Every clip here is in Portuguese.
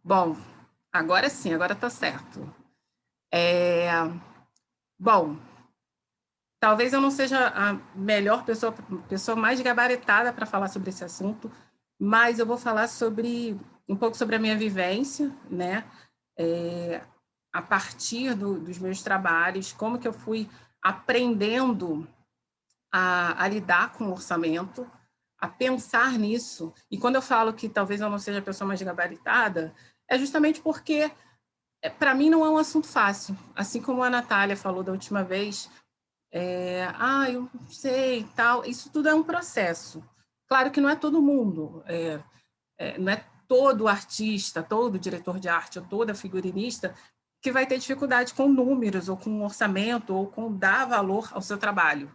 Bom, agora sim, agora tá certo. É, bom, talvez eu não seja a melhor pessoa mais gabaritada para falar sobre esse assunto, mas eu vou falar sobre um pouco sobre a minha vivência, né? É, a partir dos meus trabalhos, como que eu fui aprendendo a lidar com o orçamento, a pensar nisso. E quando eu falo que talvez eu não seja a pessoa mais gabaritada, é justamente porque para mim não é um assunto fácil. Assim como a Natália falou da última vez, eu não sei, tal, isso tudo é um processo. Claro que não é todo mundo, não é todo artista, todo diretor de arte ou toda figurinista que vai ter dificuldade com números ou com orçamento ou com dar valor ao seu trabalho,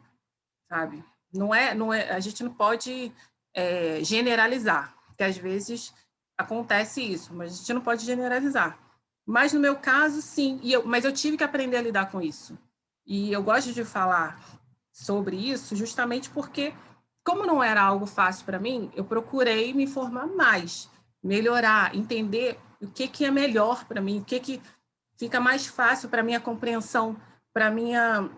sabe? Não é, a gente não pode generalizar, porque às vezes acontece isso, mas a gente não pode generalizar. Mas no meu caso, sim, mas eu tive que aprender a lidar com isso. E eu gosto de falar sobre isso justamente porque, como não era algo fácil para mim, eu procurei me informar mais, melhorar, entender o que é melhor para mim, o que fica mais fácil para minha compreensão, para minha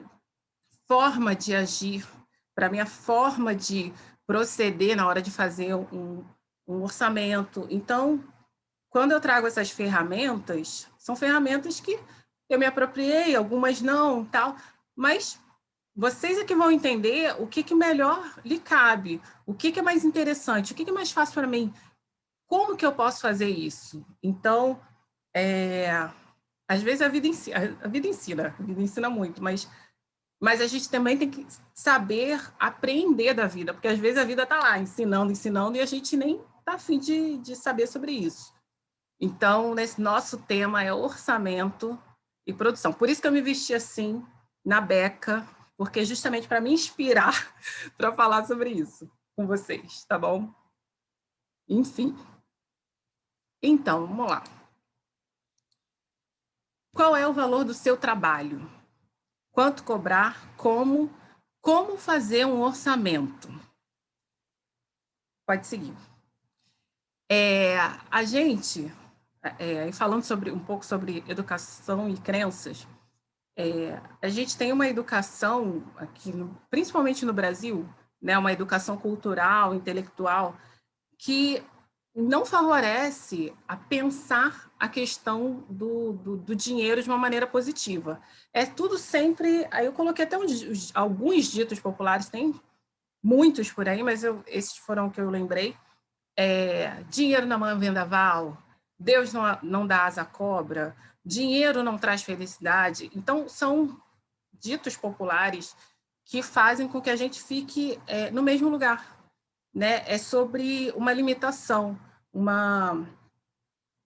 forma de agir, para minha forma de proceder na hora de fazer um orçamento. Então, quando eu trago essas ferramentas, são ferramentas que eu me apropriei, algumas não, tal, mas vocês é que vão entender o que melhor lhe cabe, o que é mais interessante, o que é mais fácil para mim, como que eu posso fazer isso. Então, às vezes a vida ensina muito, mas a gente também tem que saber aprender da vida, porque às vezes a vida está lá ensinando, ensinando, e a gente nem está afim de saber sobre isso. Então, nesse nosso tema é orçamento e produção. Por isso que eu me vesti assim, na beca, porque justamente para me inspirar para falar sobre isso com vocês, tá bom? Enfim. Então, vamos lá. Qual é o valor do seu trabalho? Quanto cobrar? Como fazer um orçamento? Pode seguir. A gente, falando sobre um pouco sobre educação e crenças, a gente tem uma educação aqui, principalmente no Brasil, né, uma educação cultural, intelectual, que não favorece a pensar a questão do dinheiro de uma maneira positiva. É tudo sempre. Aí eu coloquei até alguns ditos populares, tem muitos por aí, mas esses foram que eu lembrei. Dinheiro na mão é vendaval, Deus não dá asa à cobra, dinheiro não traz felicidade. Então, são ditos populares que fazem com que a gente fique no mesmo lugar. Né? É sobre uma limitação, uma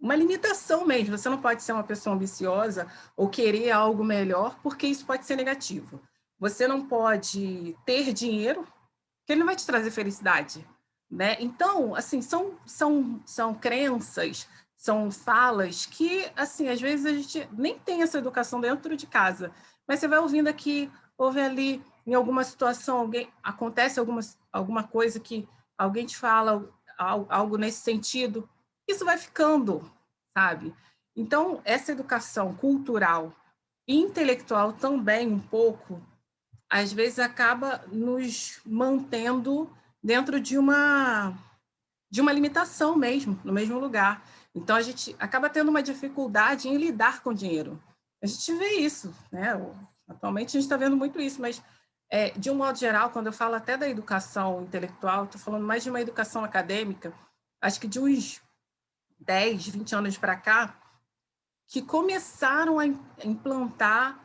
limitação mesmo. Você não pode ser uma pessoa ambiciosa ou querer algo melhor, porque isso pode ser negativo. Você não pode ter dinheiro, porque ele não vai te trazer felicidade. Né? Então, assim, são crenças, são falas que, assim, às vezes a gente nem tem essa educação dentro de casa, mas você vai ouvindo aqui, ouve ali, em alguma situação, acontece alguma coisa que alguém te fala algo nesse sentido, isso vai ficando, sabe? Então, essa educação cultural e intelectual também, um pouco, às vezes acaba nos mantendo dentro de uma limitação mesmo, no mesmo lugar. Então, a gente acaba tendo uma dificuldade em lidar com o dinheiro. A gente vê isso, né? Atualmente a gente está vendo muito isso, mas, de um modo geral, quando eu falo até da educação intelectual, estou falando mais de uma educação acadêmica, acho que de uns 10, 20 anos para cá, que começaram a implementar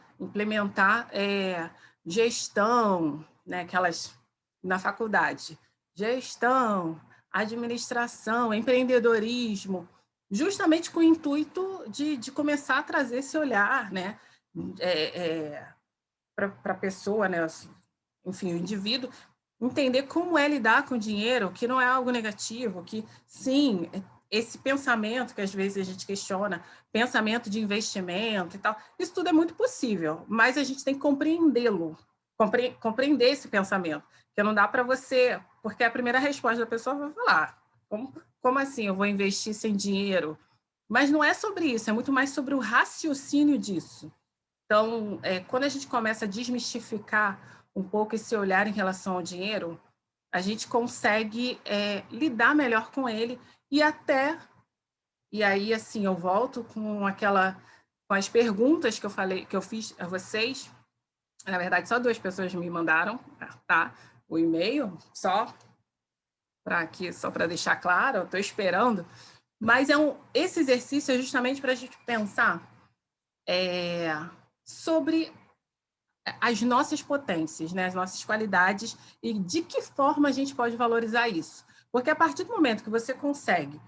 gestão, né, aquelas na faculdade, gestão, administração, empreendedorismo, justamente com o intuito de começar a trazer esse olhar, né, para a pessoa, né, enfim, o indivíduo, entender como é lidar com o dinheiro, que não é algo negativo, que sim, esse pensamento que às vezes a gente questiona, pensamento de investimento e tal, isso tudo é muito possível, mas a gente tem que compreendê-lo, compreender esse pensamento, que não dá para você, porque a primeira resposta da pessoa vai falar, como assim eu vou investir sem dinheiro? Mas não é sobre isso, é muito mais sobre o raciocínio disso. Então, quando a gente começa a desmistificar um pouco esse olhar em relação ao dinheiro, a gente consegue lidar melhor com ele e até, e aí assim eu volto com as perguntas que eu falei, que eu fiz a vocês. Na verdade, só 2 pessoas me mandaram, tá? O e-mail, só para deixar claro, eu estou esperando. Mas esse exercício é justamente para a gente pensar sobre as nossas potências, né? As nossas qualidades e de que forma a gente pode valorizar isso. Porque a partir do momento que você consegue,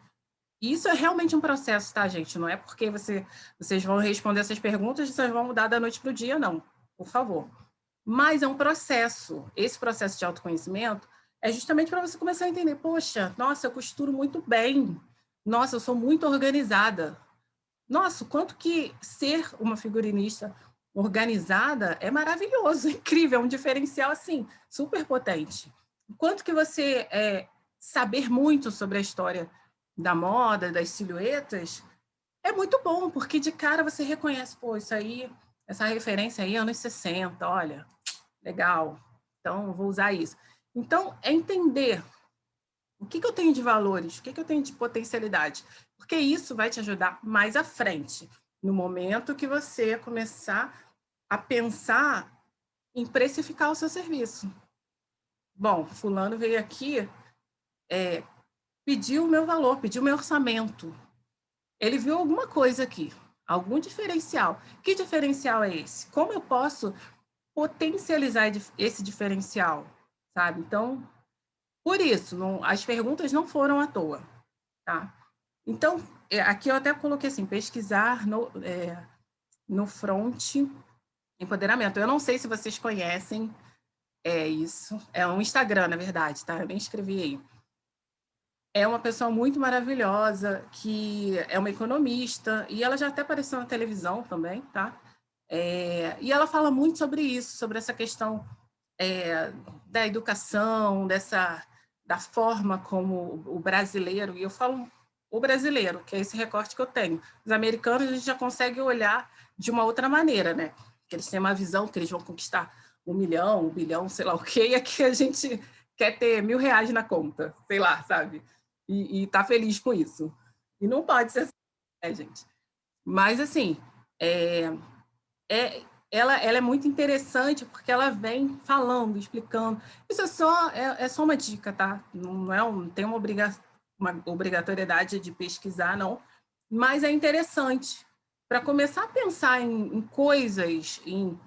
e isso é realmente um processo, tá, gente? Não é porque vocês vão responder essas perguntas e vocês vão mudar da noite para o dia, não, por favor. Mas é um processo. Esse processo de autoconhecimento é justamente para você começar a entender, poxa, nossa, eu costuro muito bem. Nossa, eu sou muito organizada. Nossa, o quanto que ser uma figurinista organizada é maravilhoso, incrível, é um diferencial assim, super potente. O quanto que você saber muito sobre a história da moda, das silhuetas, é muito bom, porque de cara você reconhece, pô, isso aí, essa referência aí, anos 60, olha, legal, então vou usar isso. Então, é entender o que eu tenho de valores, o que eu tenho de potencialidade, porque isso vai te ajudar mais à frente, no momento que você começar a pensar em precificar o seu serviço. Bom, fulano veio aqui, pediu o meu valor, pediu o meu orçamento. Ele viu alguma coisa aqui, algum diferencial. Que diferencial é esse? Como eu posso potencializar esse diferencial, sabe? Então, por isso, as perguntas não foram à toa, tá? Então, aqui eu até coloquei assim, pesquisar no front empoderamento. Eu não sei se vocês conhecem isso. É um Instagram, na verdade, tá? Eu nem escrevi aí. É uma pessoa muito maravilhosa, que é uma economista, e ela já até apareceu na televisão também, tá? E ela fala muito sobre isso, sobre essa questão da educação, da forma como o brasileiro, e eu falo o brasileiro, que é esse recorte que eu tenho. Os americanos a gente já consegue olhar de uma outra maneira, né? Que eles têm uma visão que eles vão conquistar 1 milhão, 1 bilhão, sei lá o quê, e aqui a gente quer ter R$ 1.000 na conta, sei lá, sabe? E tá feliz com isso. E não pode ser assim, né, gente? Mas, assim, é, é, ela é muito interessante porque ela vem falando, explicando. Isso é só uma dica, tá? Não tem uma obrigatoriedade de pesquisar, não. Mas é interessante para começar a pensar em coisas, em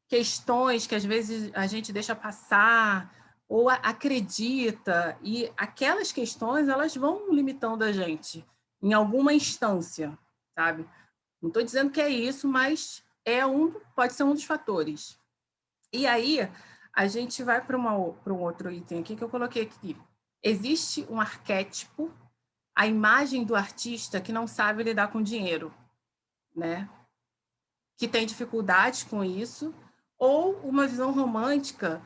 questões que às vezes a gente deixa passar ou acredita, e aquelas questões elas vão limitando a gente em alguma instância, sabe? Não estou dizendo que é isso, mas pode ser um dos fatores. E aí, a gente vai para um outro item aqui que eu coloquei aqui. Existe um arquétipo, a imagem do artista que não sabe lidar com dinheiro, né? Que tem dificuldades com isso, ou uma visão romântica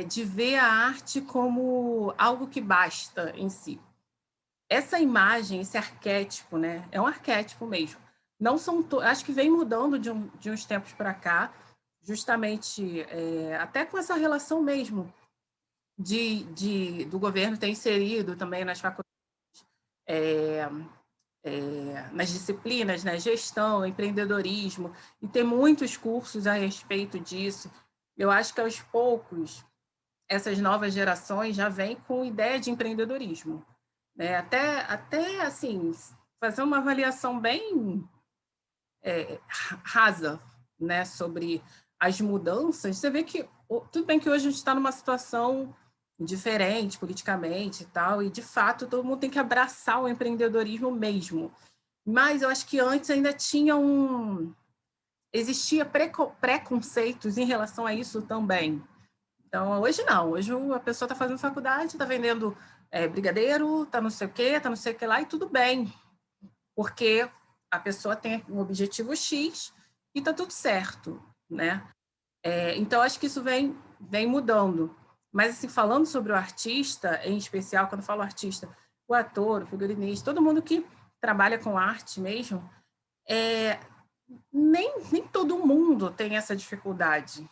de ver a arte como algo que basta em si. Essa imagem, esse arquétipo, né? É um arquétipo mesmo. Não são acho que vem mudando de uns tempos para cá, justamente até com essa relação mesmo do governo ter inserido também nas faculdades, nas disciplinas, né? Gestão, empreendedorismo, e tem muitos cursos a respeito disso. Eu acho que aos poucos essas novas gerações já vêm com ideia de empreendedorismo, né? Até assim, fazer uma avaliação bem rasa, né, sobre as mudanças. Você vê que tudo bem que hoje a gente está numa situação diferente politicamente e tal, e de fato todo mundo tem que abraçar o empreendedorismo mesmo. Mas eu acho que antes ainda existia preconceitos em relação a isso também. Então, hoje não. Hoje a pessoa está fazendo faculdade, está vendendo brigadeiro, está não sei o quê, está não sei o que lá, e tudo bem. Porque a pessoa tem um objetivo X e está tudo certo, né? Então, acho que isso vem mudando. Mas, assim, falando sobre o artista, em especial, quando eu falo artista, o ator, o figurinista, todo mundo que trabalha com arte mesmo, nem todo mundo tem essa dificuldade,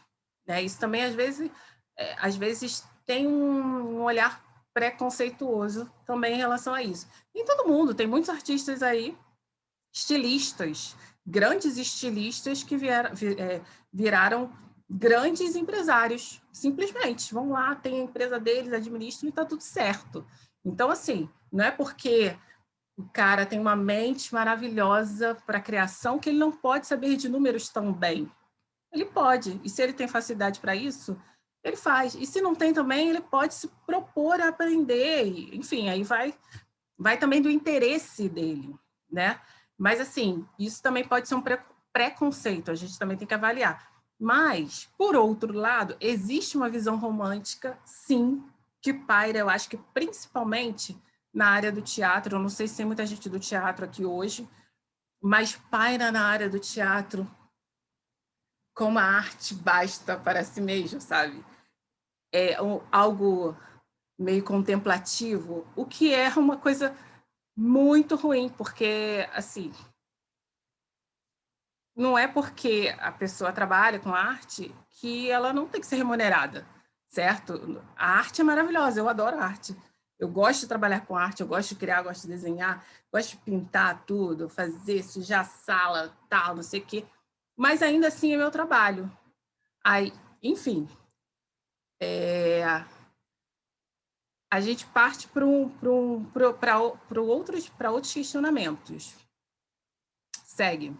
né? Isso também, às vezes tem um olhar preconceituoso também em relação a isso. Nem todo mundo, tem muitos artistas aí, estilistas, grandes estilistas que viraram grandes empresários, simplesmente. Vão lá, tem a empresa deles, administram e está tudo certo. Então, assim, não é porque o cara tem uma mente maravilhosa para criação que ele não pode saber de números tão bem. Ele pode, e se ele tem facilidade para isso, ele faz. E se não tem também, ele pode se propor a aprender, enfim, aí vai também do interesse dele, né? Mas, assim, isso também pode ser um preconceito, a gente também tem que avaliar. Mas, por outro lado, existe uma visão romântica, sim, que paira, eu acho que principalmente na área do teatro. Eu não sei se tem muita gente do teatro aqui hoje, mas paira na área do teatro como a arte basta para si mesmo, sabe? Algo meio contemplativo, o que é uma coisa muito ruim, porque, assim, não é porque a pessoa trabalha com arte que ela não tem que ser remunerada, certo? A arte é maravilhosa, eu adoro arte. Eu gosto de trabalhar com arte, eu gosto de criar, gosto de desenhar, gosto de pintar tudo, fazer, sujar a sala, tal, não sei o quê. Mas ainda assim é meu trabalho. Aí, enfim, a gente parte para outros questionamentos. Segue.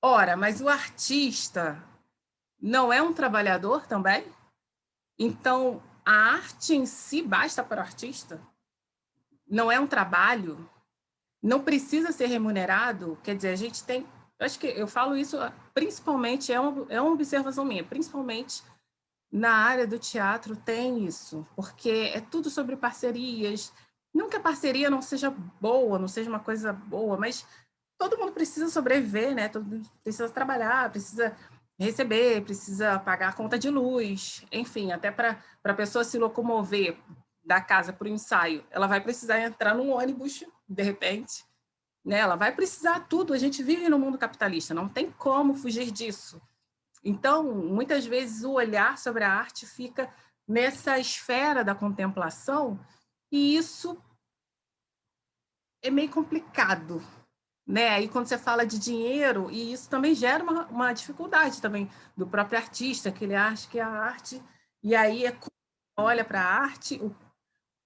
Ora, mas o artista não é um trabalhador também? Então, a arte em si basta para o artista? Não é um trabalho? Não precisa ser remunerado? Quer dizer, a gente tem... Eu acho que eu falo isso principalmente, é uma observação minha, principalmente na área do teatro tem isso, porque é tudo sobre parcerias. Não que a parceria não seja boa, não seja uma coisa boa, mas todo mundo precisa sobreviver, né? Todo mundo precisa trabalhar, precisa receber, precisa pagar a conta de luz, enfim, até para a pessoa se locomover da casa para o ensaio, ela vai precisar entrar num ônibus, de repente, né? Ela vai precisar tudo. A gente vive no mundo capitalista, não tem como fugir disso. Então, muitas vezes, o olhar sobre a arte fica nessa esfera da contemplação, e isso é meio complicado, né? Aí, quando você fala de dinheiro, e isso também gera uma dificuldade também do próprio artista, que ele acha que é a arte, e aí olha para a arte,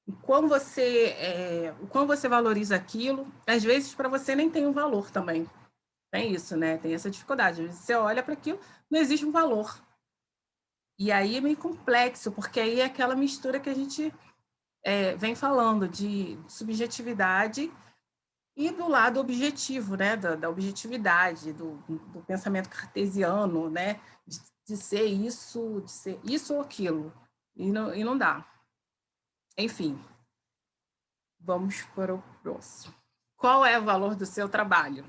o quão você valoriza aquilo, às vezes para você nem tem um valor também. Tem isso, né? Tem essa dificuldade. Às vezes você olha para aquilo, não existe um valor. E aí é meio complexo, porque aí é aquela mistura que a gente vem falando de subjetividade e do lado objetivo, né? Da objetividade, do pensamento cartesiano, né? De ser isso ou aquilo. E não dá. Enfim, vamos para o próximo. Qual é o valor do seu trabalho?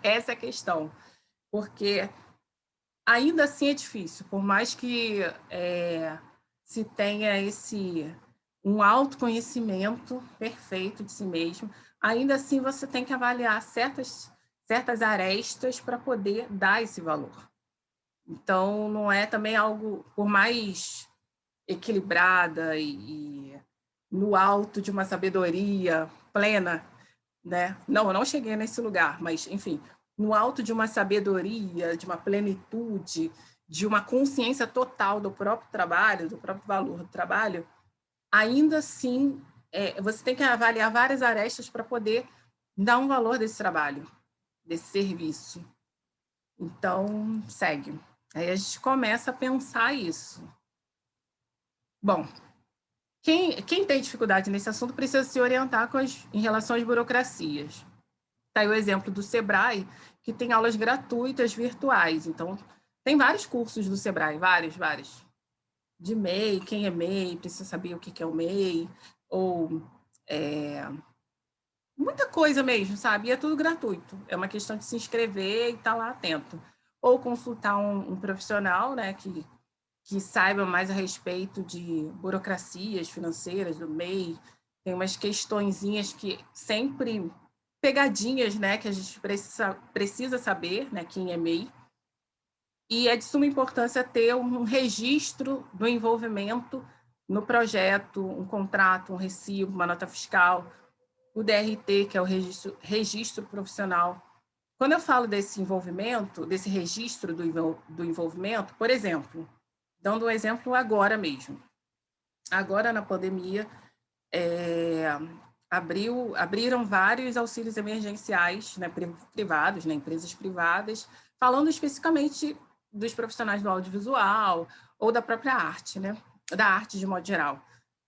Essa é a questão. Porque ainda assim é difícil, por mais que se tenha um autoconhecimento perfeito de si mesmo, ainda assim você tem que avaliar certas arestas para poder dar esse valor. Então, não é também algo, por mais equilibrada e no alto de uma sabedoria plena, né? Não, eu não cheguei nesse lugar, mas, enfim, no alto de uma sabedoria, de uma plenitude, de uma consciência total do próprio trabalho, do próprio valor do trabalho, ainda assim, você tem que avaliar várias arestas para poder dar um valor desse trabalho, desse serviço. Então, segue. Aí a gente começa a pensar isso. Bom, quem tem dificuldade nesse assunto precisa se orientar em relação às burocracias. Está aí o exemplo do Sebrae, que tem aulas gratuitas virtuais. Então, tem vários cursos do Sebrae, vários. De MEI, quem é MEI, precisa saber o que é o MEI, ou muita coisa mesmo, sabe? E é tudo gratuito. É uma questão de se inscrever e estar lá atento. Ou consultar um profissional, né, que saiba mais a respeito de burocracias financeiras do MEI. Tem umas questõezinhas que sempre pegadinhas, né, que a gente precisa saber, né, aqui em EMEI, e é de suma importância ter um registro do envolvimento no projeto, um contrato, um recibo, uma nota fiscal, o DRT, que é o registro profissional. Quando eu falo desse envolvimento, desse registro do envolvimento, por exemplo, dando um exemplo agora mesmo. Agora, na pandemia, abriram vários auxílios emergenciais, né, privados, né, empresas privadas, falando especificamente dos profissionais do audiovisual ou da própria arte, né, da arte de modo geral.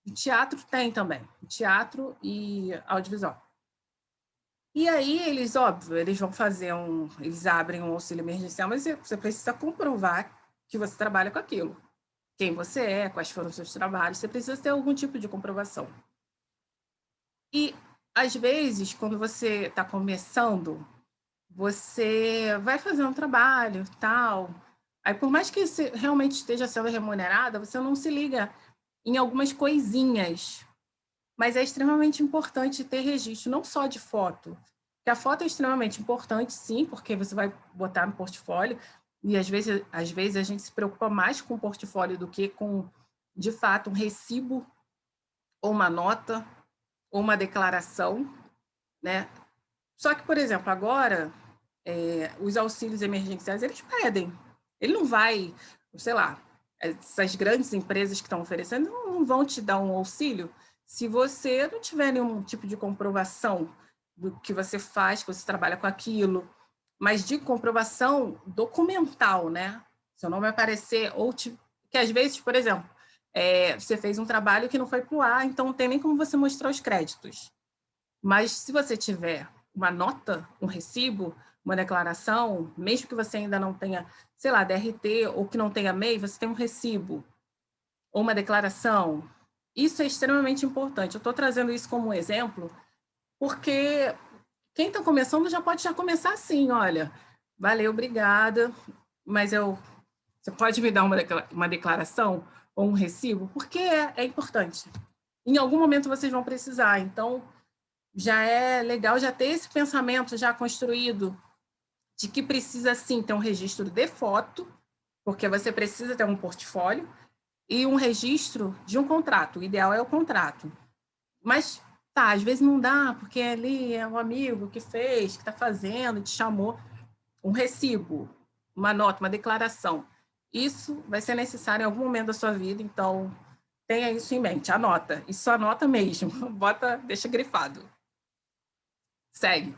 O teatro tem também, teatro e audiovisual. E aí eles, óbvio, eles eles abrem um auxílio emergencial, mas você precisa comprovar que você trabalha com aquilo. Quem você é, quais foram os seus trabalhos, você precisa ter algum tipo de comprovação. E, às vezes, quando você está começando, você vai fazer um trabalho, tal, aí por mais que você realmente esteja sendo remunerada, você não se liga em algumas coisinhas, mas é extremamente importante ter registro, não só de foto, que a foto é extremamente importante, sim, porque você vai botar no portfólio, e às vezes a gente se preocupa mais com o portfólio do que com, de fato, um recibo ou uma nota ou uma declaração, né? Só que, por exemplo, agora, os auxílios emergenciais, eles pedem. Ele não vai, sei lá, essas grandes empresas que estão oferecendo não vão te dar um auxílio se você não tiver nenhum tipo de comprovação do que você faz, que você trabalha com aquilo, mas de comprovação documental, né? Seu nome vai aparecer, que às vezes, por exemplo, você fez um trabalho que não foi para o ar, então não tem nem como você mostrar os créditos. Mas se você tiver uma nota, um recibo, uma declaração, mesmo que você ainda não tenha, sei lá, DRT ou que não tenha MEI, você tem um recibo ou uma declaração. Isso é extremamente importante. Eu estou trazendo isso como um exemplo, porque quem está começando já pode começar assim, olha, valeu, obrigada, mas você pode me dar uma declaração ou um recibo? Porque é importante. Em algum momento vocês vão precisar, então já é legal já ter esse pensamento já construído de que precisa sim ter um registro de foto, porque você precisa ter um portfólio, e um registro de um contrato. O ideal é o contrato. Mas tá, às vezes não dá, porque ali é um amigo que fez, que está fazendo, te chamou. Um recibo, uma nota, uma declaração. Isso vai ser necessário em algum momento da sua vida, então tenha isso em mente, anota. Isso anota mesmo, bota, deixa grifado. Segue.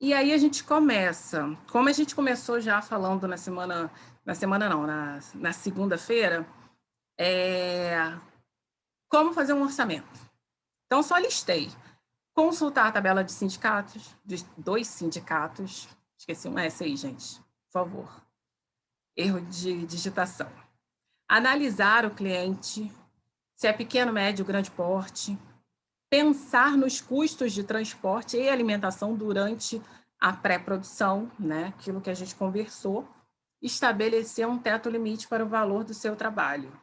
E aí a gente começa, como a gente começou já falando na segunda-feira, como fazer um orçamento. Então, só listei. Consultar a tabela de sindicatos, dos 2 sindicatos, esqueci um S aí, gente, por favor. Erro de digitação. Analisar o cliente, se é pequeno, médio, grande porte, pensar nos custos de transporte e alimentação durante a pré-produção, né? Aquilo que a gente conversou, estabelecer um teto limite para o valor do seu trabalho.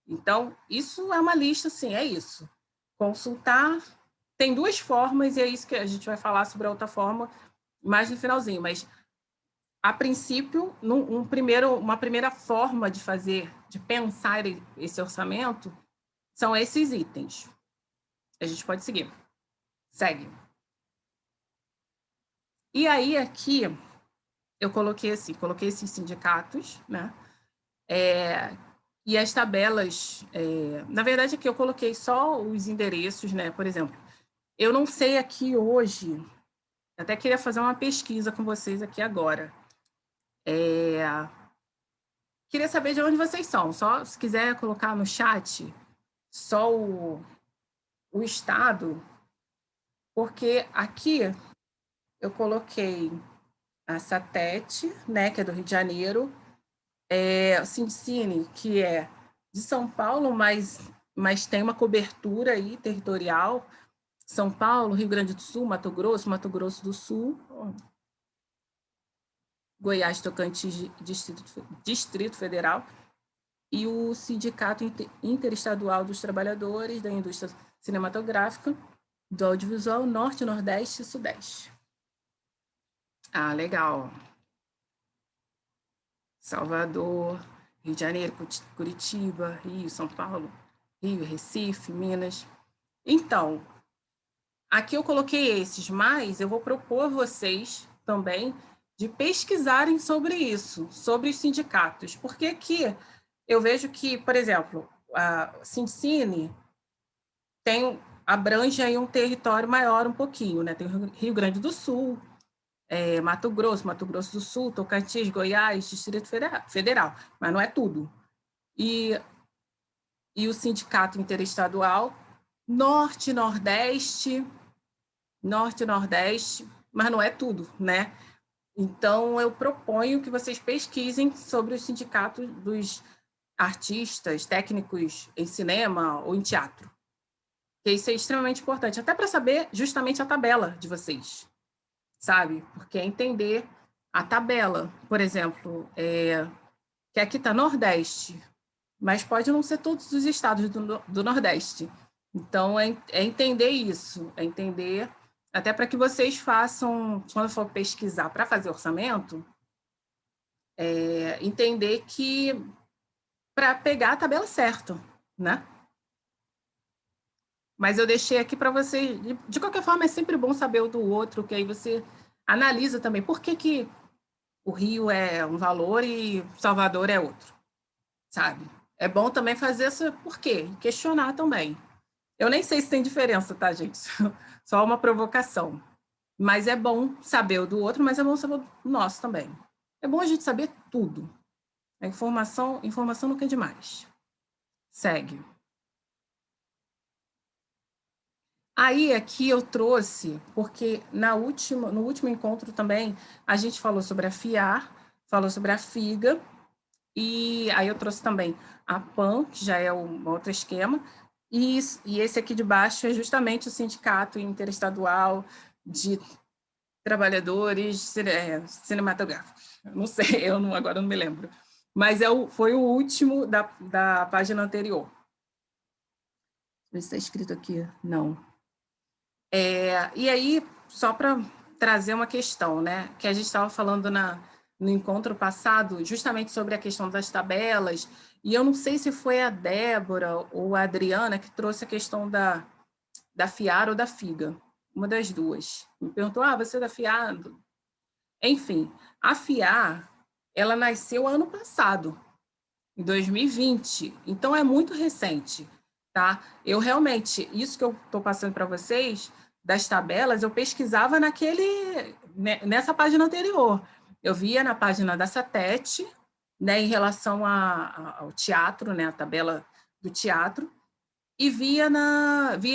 Então, isso é uma lista, sim, é isso. Consultar, tem 2 formas, e é isso que a gente vai falar sobre a outra forma mais no finalzinho, mas, a princípio, uma primeira forma de pensar esse orçamento, são esses itens. A gente pode seguir. Segue. E aí, aqui, eu coloquei esses sindicatos, né? E as tabelas, na verdade, aqui eu coloquei só os endereços, né? Por exemplo, eu não sei aqui hoje, até queria fazer uma pesquisa com vocês aqui agora. Queria saber de onde vocês são, só se quiser colocar no chat só o estado, porque aqui eu coloquei a Satete, né, que é do Rio de Janeiro, o Sindicine, que é de São Paulo, mas tem uma cobertura aí territorial, São Paulo, Rio Grande do Sul, Mato Grosso do Sul, Goiás, Tocantins, Distrito Federal, e o Sindicato Interestadual dos Trabalhadores da Indústria cinematográfica do audiovisual Norte, Nordeste e Sudeste. Ah, legal. Salvador, Rio de Janeiro, Curitiba, Rio, São Paulo, Rio, Recife, Minas. Então, aqui eu coloquei esses, mas eu vou propor a vocês também de pesquisarem sobre isso, sobre os sindicatos, porque aqui eu vejo que, por exemplo, a Sindicine abrange aí um território maior um pouquinho, né? Tem o Rio Grande do Sul, Mato Grosso do Sul, Tocantins, Goiás, Distrito Federal, mas não é tudo. E o Sindicato Interestadual, Norte, Nordeste, mas não é tudo, né? Então, eu proponho que vocês pesquisem sobre os sindicatos dos artistas, técnicos em cinema ou em teatro. Porque isso é extremamente importante, até para saber justamente a tabela de vocês, sabe? Porque é entender a tabela, por exemplo, que aqui está Nordeste, mas pode não ser todos os estados do Nordeste. Então, é entender isso, é entender, até para que vocês façam, quando for pesquisar para fazer orçamento, entender que para pegar a tabela certa, né? Mas eu deixei aqui para vocês, de qualquer forma, é sempre bom saber o do outro, que aí você analisa também por que o Rio é um valor e Salvador é outro, sabe? É bom também fazer isso, por quê? Questionar também. Eu nem sei se tem diferença, tá, gente? Só uma provocação. Mas é bom saber o do outro, mas é bom saber o nosso também. É bom a gente saber tudo. A informação nunca é demais. Segue. Aí, aqui eu trouxe, porque no último encontro também, a gente falou sobre a FIAR, falou sobre a FIGA, e aí eu trouxe também a PAN, que já é um outro esquema, e esse aqui de baixo é justamente o Sindicato Interestadual de Trabalhadores Cinematográficos. Não sei, agora não me lembro. Mas foi o último da página anterior. Deixa eu ver se está escrito aqui. Não. E aí, só para trazer uma questão, né, que a gente estava falando no encontro passado, justamente sobre a questão das tabelas, e eu não sei se foi a Débora ou a Adriana que trouxe a questão da FIAR ou da FIGA, uma das duas. Me perguntou, você é da FIAR? Enfim, a FIAR, ela nasceu ano passado, em 2020, então é muito recente, tá? Eu realmente, isso que eu estou passando para vocês, das tabelas, eu pesquisava nessa página anterior. Eu via na página da Satete, né, em relação ao teatro, né, a tabela do teatro, e via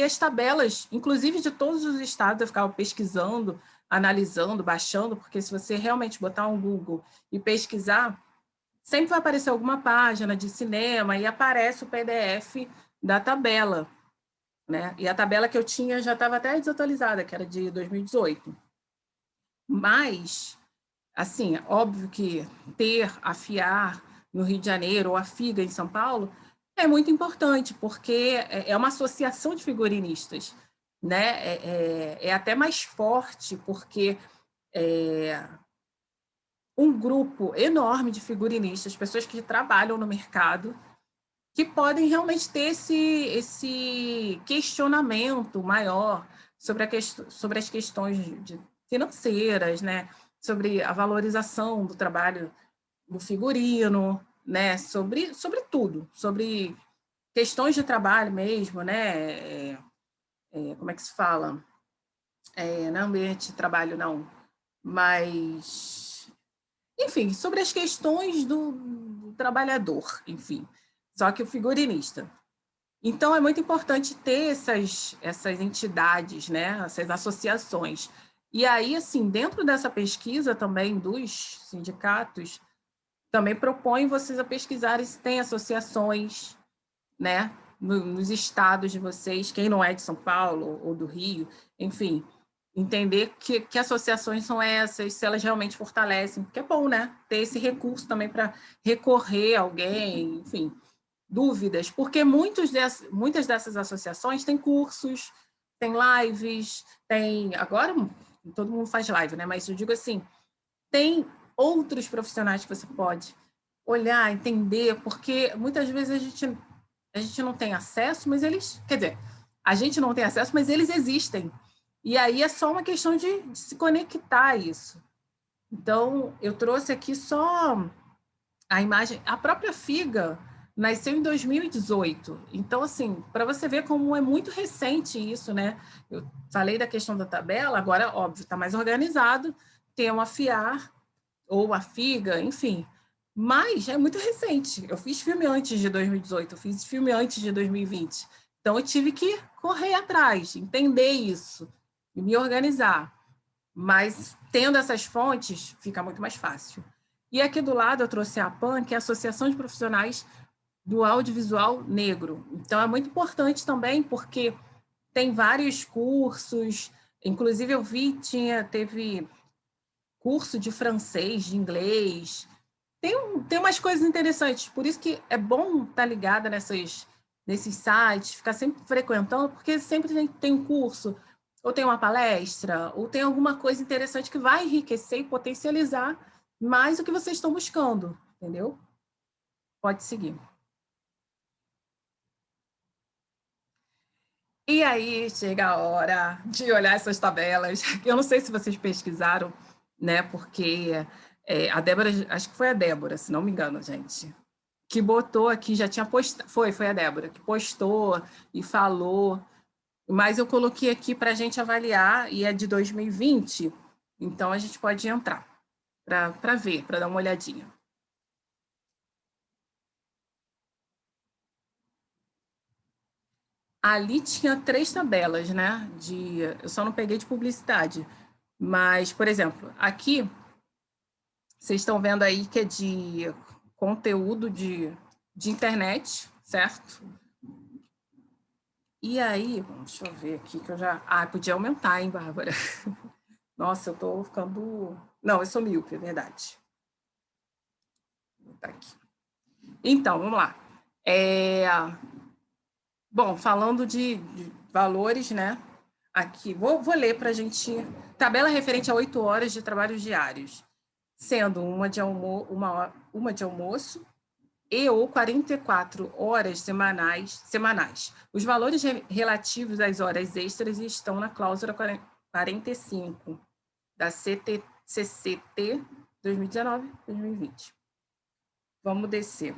as tabelas, inclusive de todos os estados, eu ficava pesquisando, analisando, baixando, porque se você realmente botar um Google e pesquisar, sempre vai aparecer alguma página de cinema e aparece o PDF da tabela, né? E a tabela que eu tinha já estava até desatualizada, que era de 2018. Mas, assim, óbvio que ter a FIAR no Rio de Janeiro ou a FIGA em São Paulo é muito importante, porque é uma associação de figurinistas, né? É até mais forte, porque um grupo enorme de figurinistas, pessoas que trabalham no mercado, que podem realmente ter esse questionamento maior sobre as questões financeiras, né? Sobre a valorização do trabalho do figurino, né? Sobre tudo, sobre questões de trabalho mesmo, né? Como é que se fala? Não é ambiente de trabalho, não, mas enfim, sobre as questões do trabalhador, enfim, só que o figurinista. Então, é muito importante ter essas entidades, né, essas associações. E aí, assim, dentro dessa pesquisa também dos sindicatos, também propõe vocês a pesquisarem se tem associações, né, nos estados de vocês, quem não é de São Paulo ou do Rio, enfim, entender que associações são essas, se elas realmente fortalecem, porque é bom, né? Ter esse recurso também para recorrer a alguém, enfim. dúvidas, porque muitas dessas associações têm cursos, têm lives, agora todo mundo faz live, né? Mas eu digo assim, tem outros profissionais que você pode olhar, entender, porque muitas vezes a gente não tem acesso, mas quer dizer, a gente não tem acesso, mas eles existem. E aí é só uma questão de se conectar a isso. Então, eu trouxe aqui só a imagem. A própria Figa nasceu em 2018. Então, assim, para você ver como é muito recente isso, né? Eu falei da questão da tabela, agora, óbvio, está mais organizado, tem uma FIAR, ou a Figa, enfim. Mas é muito recente. Eu fiz filme antes de 2018, eu fiz filme antes de 2020. Então, eu tive que correr atrás, entender isso e me organizar. Mas, tendo essas fontes, fica muito mais fácil. E aqui do lado eu trouxe a APAN, que é a Associação de Profissionais do Audiovisual Negro. Então, é muito importante também, porque tem vários cursos, inclusive eu vi, teve curso de francês, de inglês, tem umas coisas interessantes, por isso que é bom estar ligada nesses sites, ficar sempre frequentando, porque sempre tem um curso, ou tem uma palestra, ou tem alguma coisa interessante que vai enriquecer e potencializar mais o que vocês estão buscando, entendeu? Pode seguir. E aí chega a hora de olhar essas tabelas. Eu não sei se vocês pesquisaram, né? Porque a Débora, acho que foi a Débora, se não me engano, gente, que botou aqui, já tinha postado, foi a Débora, que postou e falou, mas eu coloquei aqui para a gente avaliar, e é de 2020, então a gente pode entrar para ver, para dar uma olhadinha. Ali tinha 3 tabelas, né? Eu só não peguei de publicidade, mas, por exemplo, aqui, vocês estão vendo aí que é de conteúdo de internet, certo? E aí, deixa eu ver aqui que eu já... Ah, podia aumentar, hein, Bárbara? Nossa, eu tô ficando... Não, eu sou míope, é verdade. Vou botar aqui. Então, vamos lá. Bom, falando de valores, né? Aqui, vou ler para a gente... Tabela referente a 8 horas de trabalhos diários, sendo uma de almoço e ou 44 horas semanais. Os valores relativos às horas extras estão na cláusula 45 da CCT 2019-2020. Vamos descer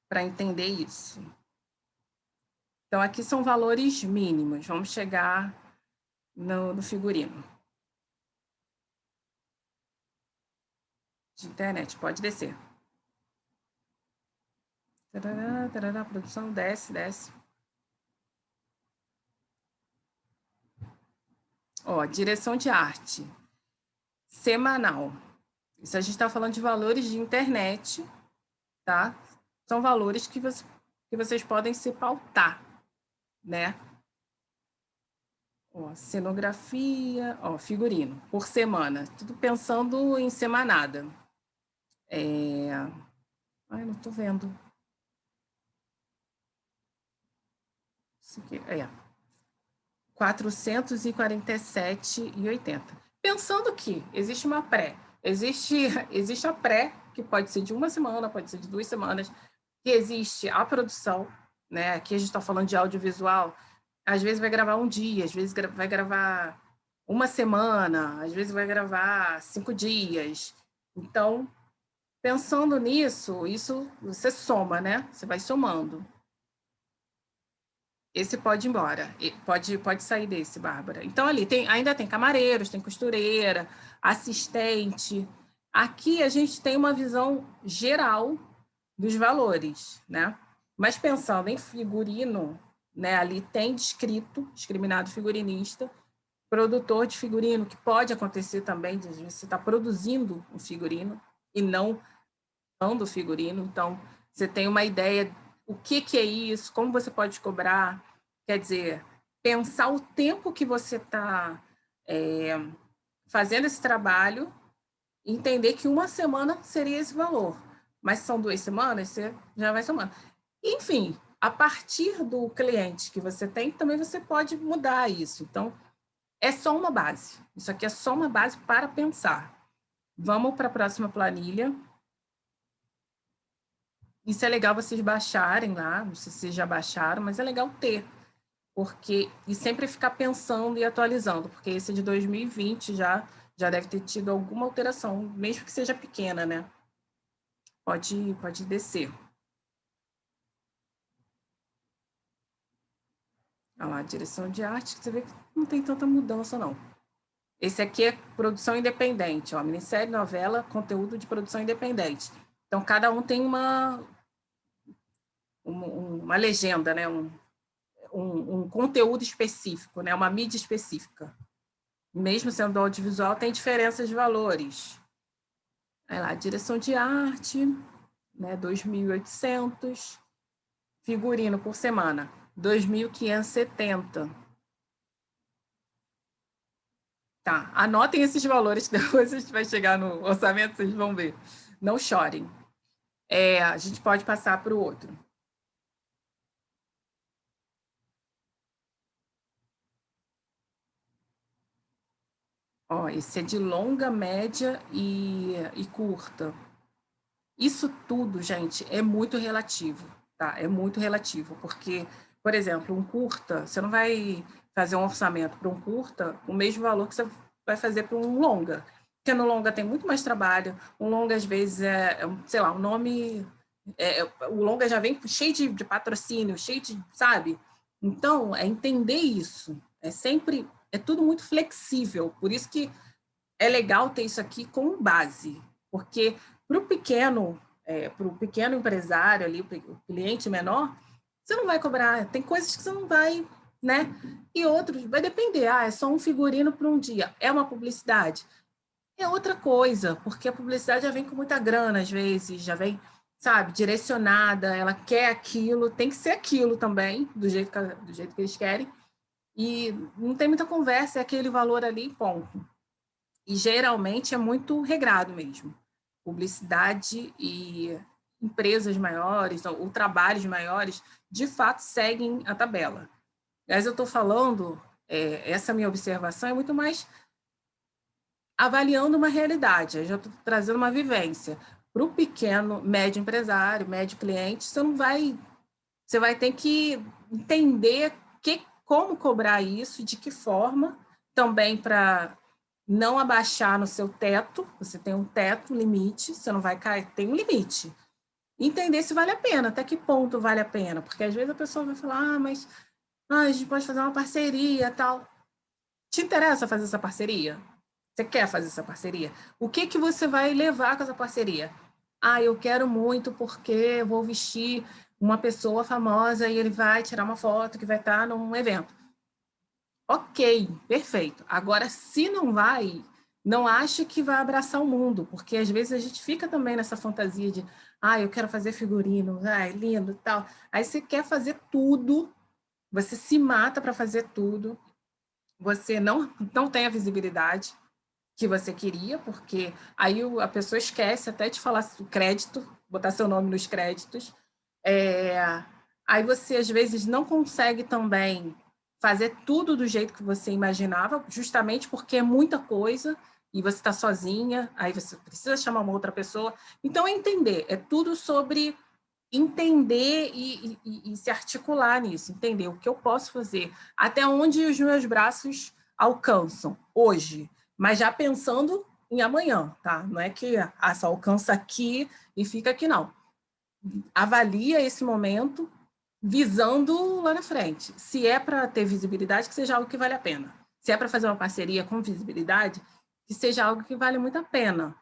para entender isso. Então, aqui são valores mínimos. Vamos chegar no figurino. De internet, pode descer. Tarará, tarará, produção, desce. Ó, direção de arte. Semanal. Isso a gente está falando de valores de internet, tá? São valores que vocês podem se pautar, né? Ó, cenografia, ó, figurino, por semana. Tudo pensando em semanada. Ai, não estou vendo. Isso aqui, 447,80. Pensando que existe uma existe a pré, que pode ser de uma semana, pode ser de 2 semanas, que existe a produção, né? Aqui a gente está falando de audiovisual, às vezes vai gravar um dia, às vezes vai gravar uma semana, às vezes vai gravar 5 dias. Então, pensando nisso, isso você soma, né? Você vai somando. Esse pode ir embora, pode sair desse, Bárbara. Então, ali ainda tem camareiros, tem costureira, assistente. Aqui a gente tem uma visão geral dos valores, né? Mas pensando em figurino, né? Ali tem descrito, discriminado figurinista, produtor de figurino, que pode acontecer também, de você estar produzindo um figurino e não dando figurino. Então, você tem uma ideia o que é isso, como você pode cobrar, quer dizer, pensar o tempo que você está fazendo esse trabalho, entender que uma semana seria esse valor, mas são 2 semanas, você já vai somando. Enfim, a partir do cliente que você tem, também você pode mudar isso. Então, é só uma base. Isso aqui é só uma base para pensar. Vamos para a próxima planilha. Isso é legal vocês baixarem lá, não sei se vocês já baixaram, mas é legal ter, porque e sempre ficar pensando e atualizando, porque esse de 2020 já deve ter tido alguma alteração, mesmo que seja pequena, né? Pode descer. Olha lá, direção de arte, você vê que não tem tanta mudança, não. Esse aqui é produção independente, ó, minissérie, novela, conteúdo de produção independente. Então, cada um tem uma legenda, né? Um conteúdo específico, né? Uma mídia específica. Mesmo sendo audiovisual, tem diferenças de valores. Aí lá, direção de arte, né? 2.800. Figurino por semana, 2.570. Tá, anotem esses valores, que depois a gente vai chegar no orçamento, vocês vão ver. Não chorem. A gente pode passar para o outro. Ó, esse é de longa, média e curta. Isso tudo, gente, é muito relativo, tá? É muito relativo, porque, por exemplo, um curta, você não vai fazer um orçamento para um curta o mesmo valor que você vai fazer para um longa. Porque no longa tem muito mais trabalho, um longa às vezes sei lá, o nome. O longa já vem cheio de patrocínio, cheio de, sabe? Então, é entender isso. É sempre. É tudo muito flexível. Por isso que é legal ter isso aqui como base, porque para o pequeno empresário ali, o cliente menor, você não vai cobrar, tem coisas que você não vai, né? E outros, vai depender, é só um figurino para um dia, é uma publicidade? É outra coisa, porque a publicidade já vem com muita grana, às vezes, já vem, sabe, direcionada, ela quer aquilo, tem que ser aquilo também, do jeito que eles querem, e não tem muita conversa, é aquele valor ali, ponto. E geralmente é muito regrado mesmo. Publicidade e empresas maiores, ou trabalhos maiores, de fato seguem a tabela. Mas eu estou falando, essa minha observação é muito mais avaliando uma realidade, eu já estou trazendo uma vivência. Para o pequeno, médio empresário, médio cliente, você vai ter que entender como cobrar isso, de que forma, também para não abaixar no seu teto, você tem um teto, um limite, você não vai cair, tem um limite. Entender se vale a pena, até que ponto vale a pena, porque às vezes a pessoa vai falar, mas a gente pode fazer uma parceria, tal. Te interessa fazer essa parceria? Você quer fazer essa parceria? O que você vai levar com essa parceria? Eu quero muito porque eu vou vestir uma pessoa famosa e ele vai tirar uma foto que vai estar num evento. Ok, perfeito. Agora, se não vai, não acha que vai abraçar o mundo, porque às vezes a gente fica também nessa fantasia de, eu quero fazer figurino, lindo, tal. Aí você quer fazer tudo, você se mata para fazer tudo, você não tem a visibilidade que você queria, porque aí a pessoa esquece até de falar o crédito, botar seu nome nos créditos. Aí você, às vezes, não consegue também fazer tudo do jeito que você imaginava, justamente porque é muita coisa e você está sozinha, aí você precisa chamar uma outra pessoa. Então, é entender, é tudo sobre entender e se articular nisso, entender o que eu posso fazer, até onde os meus braços alcançam hoje, mas já pensando em amanhã, tá? Não é que só alcança aqui e fica aqui, não. Avalia esse momento visando lá na frente. Se é para ter visibilidade, que seja algo que vale a pena. Se é para fazer uma parceria com visibilidade, que seja algo que vale muito a pena.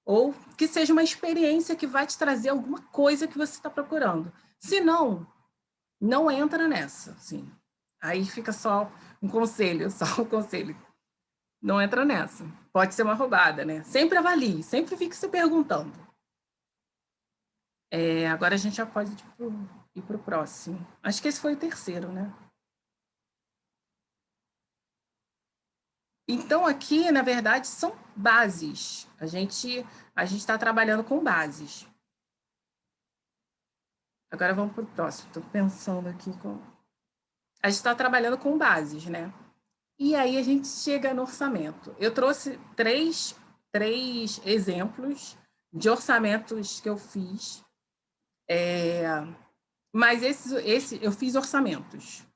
Ou que seja uma experiência que vai te trazer alguma coisa que você está procurando. Se não, não entra nessa. Assim. Aí fica só um conselho, só um conselho. Não entra nessa. Pode ser uma roubada, né? Sempre avalie, sempre fique se perguntando. Agora a gente já pode ir para o próximo. Acho que esse foi o terceiro, né? Então, aqui, na verdade, são bases. A gente está trabalhando com bases. Agora vamos para o próximo. Estou pensando aqui com... A gente está trabalhando com bases, né? E aí a gente chega no orçamento. Eu trouxe três exemplos de orçamentos que eu fiz, mas eu fiz orçamentos.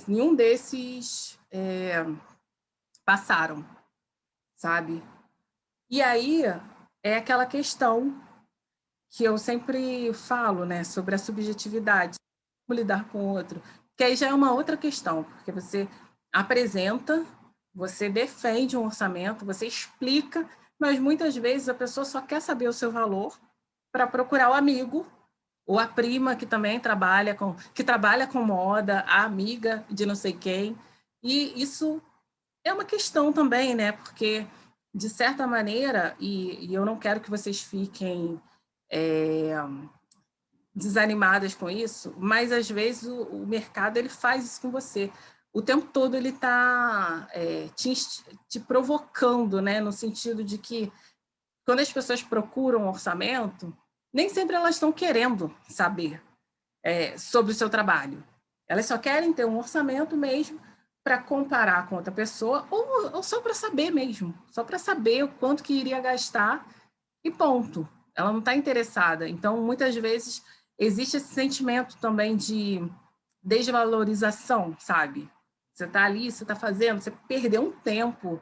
Nenhum desses passaram, sabe? E aí é aquela questão que eu sempre falo, né, sobre a subjetividade, como lidar com o outro, que aí já é uma outra questão, porque você apresenta, você defende um orçamento, você explica, mas muitas vezes a pessoa só quer saber o seu valor para procurar o amigo ou a prima que trabalha com moda, a amiga de não sei quem. E isso é uma questão também, né? Porque, de certa maneira, e eu não quero que vocês fiquem desanimadas com isso, mas às vezes o mercado ele faz isso com você. O tempo todo ele está te provocando, né? No sentido de que quando as pessoas procuram um orçamento, nem sempre elas estão querendo saber sobre o seu trabalho. Elas só querem ter um orçamento mesmo para comparar com outra pessoa ou só para saber mesmo, só para saber o quanto que iria gastar e ponto. Ela não está interessada. Então, muitas vezes, existe esse sentimento também de desvalorização, sabe? Você está ali, você está fazendo, você perdeu um tempo.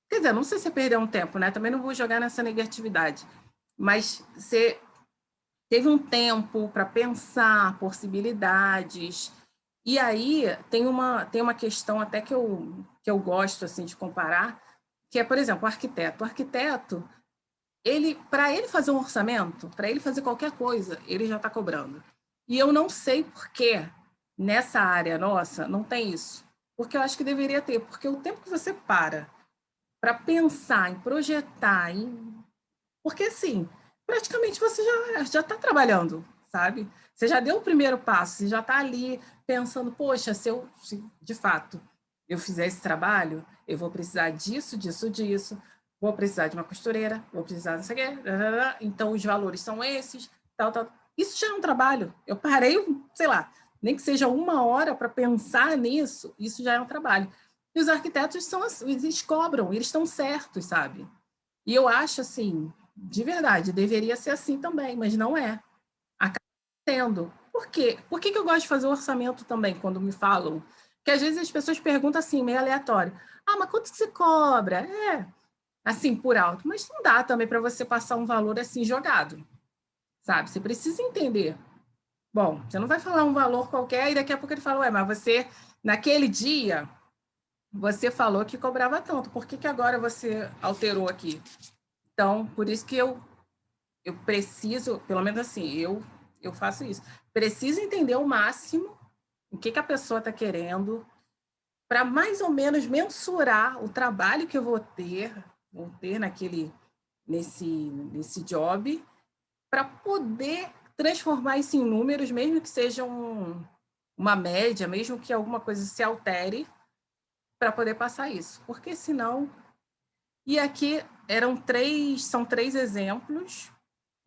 Quer dizer, não sei se você perdeu um tempo, né? Também não vou jogar nessa negatividade. Mas você teve um tempo para pensar possibilidades. E aí tem uma questão até que eu gosto assim de comparar, que é, por exemplo, o arquiteto. O arquiteto, para ele fazer um orçamento, para ele fazer qualquer coisa, ele já está cobrando. E eu não sei por que nessa área nossa não tem isso. Porque eu acho que deveria ter, porque o tempo que você para pensar, em projetar, porque assim, praticamente você já está trabalhando, sabe? Você já deu o primeiro passo, você já está ali pensando, poxa, se de fato eu fizer esse trabalho, eu vou precisar disso, disso, disso, vou precisar de uma costureira, vou precisar não sei o quê, então os valores são esses, tal, tal. Isso já é um trabalho. Eu parei, sei lá, nem que seja uma hora para pensar nisso, isso já é um trabalho. E os arquitetos eles cobram, eles estão certos, sabe? E eu acho assim, de verdade, deveria ser assim também, mas não é. Acaba sendo. Por quê? Por que eu gosto de fazer o orçamento também, quando me falam? Porque às vezes as pessoas perguntam assim, meio aleatório. Ah, mas quanto que você cobra? Assim, por alto. Mas não dá também para você passar um valor assim jogado, sabe? Você precisa entender. Bom, você não vai falar um valor qualquer e daqui a pouco ele fala, ué, mas você, naquele dia, você falou que cobrava tanto. Por que agora você alterou aqui? Então, por isso que eu preciso, pelo menos assim, eu faço isso. Preciso entender o máximo o que a pessoa está querendo, para mais ou menos mensurar o trabalho que eu vou ter nesse job, para poder transformar isso em números, mesmo que sejam uma média, mesmo que alguma coisa se altere, para poder passar isso. Porque senão. E aqui são três exemplos,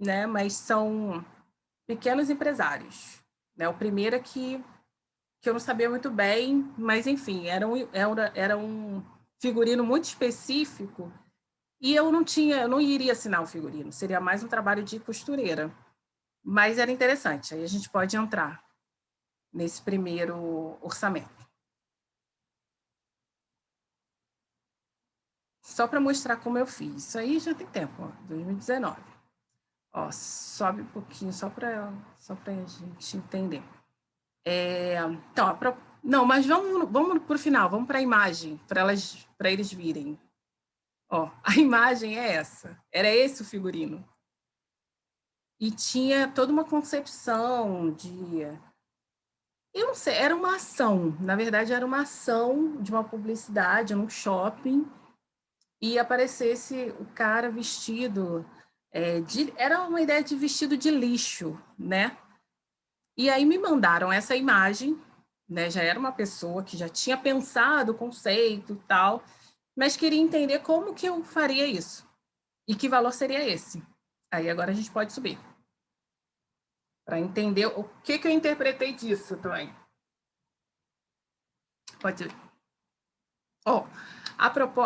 né? Mas são pequenos empresários. Né? O primeiro é que eu não sabia muito bem, mas enfim, era um figurino muito específico e eu não iria assinar o figurino, seria mais um trabalho de costureira. Mas era interessante, aí a gente pode entrar nesse primeiro orçamento. Só para mostrar como eu fiz. Isso aí já tem tempo, ó, 2019. Ó, sobe um pouquinho só para a gente entender. Então, não, mas vamos para o final, vamos para a imagem, para eles virem. Ó, a imagem é essa, era esse o figurino. E tinha toda uma concepção de. Eu não sei, era uma ação, na verdade, era uma ação de uma publicidade num shopping, e aparecesse o cara vestido. Era uma ideia de vestido de lixo, né? E aí me mandaram essa imagem, né? Já era uma pessoa que já tinha pensado o conceito e tal, mas queria entender como que eu faria isso e que valor seria esse. Aí agora a gente pode subir. para entender o que eu interpretei disso também. Pode ir. Ó,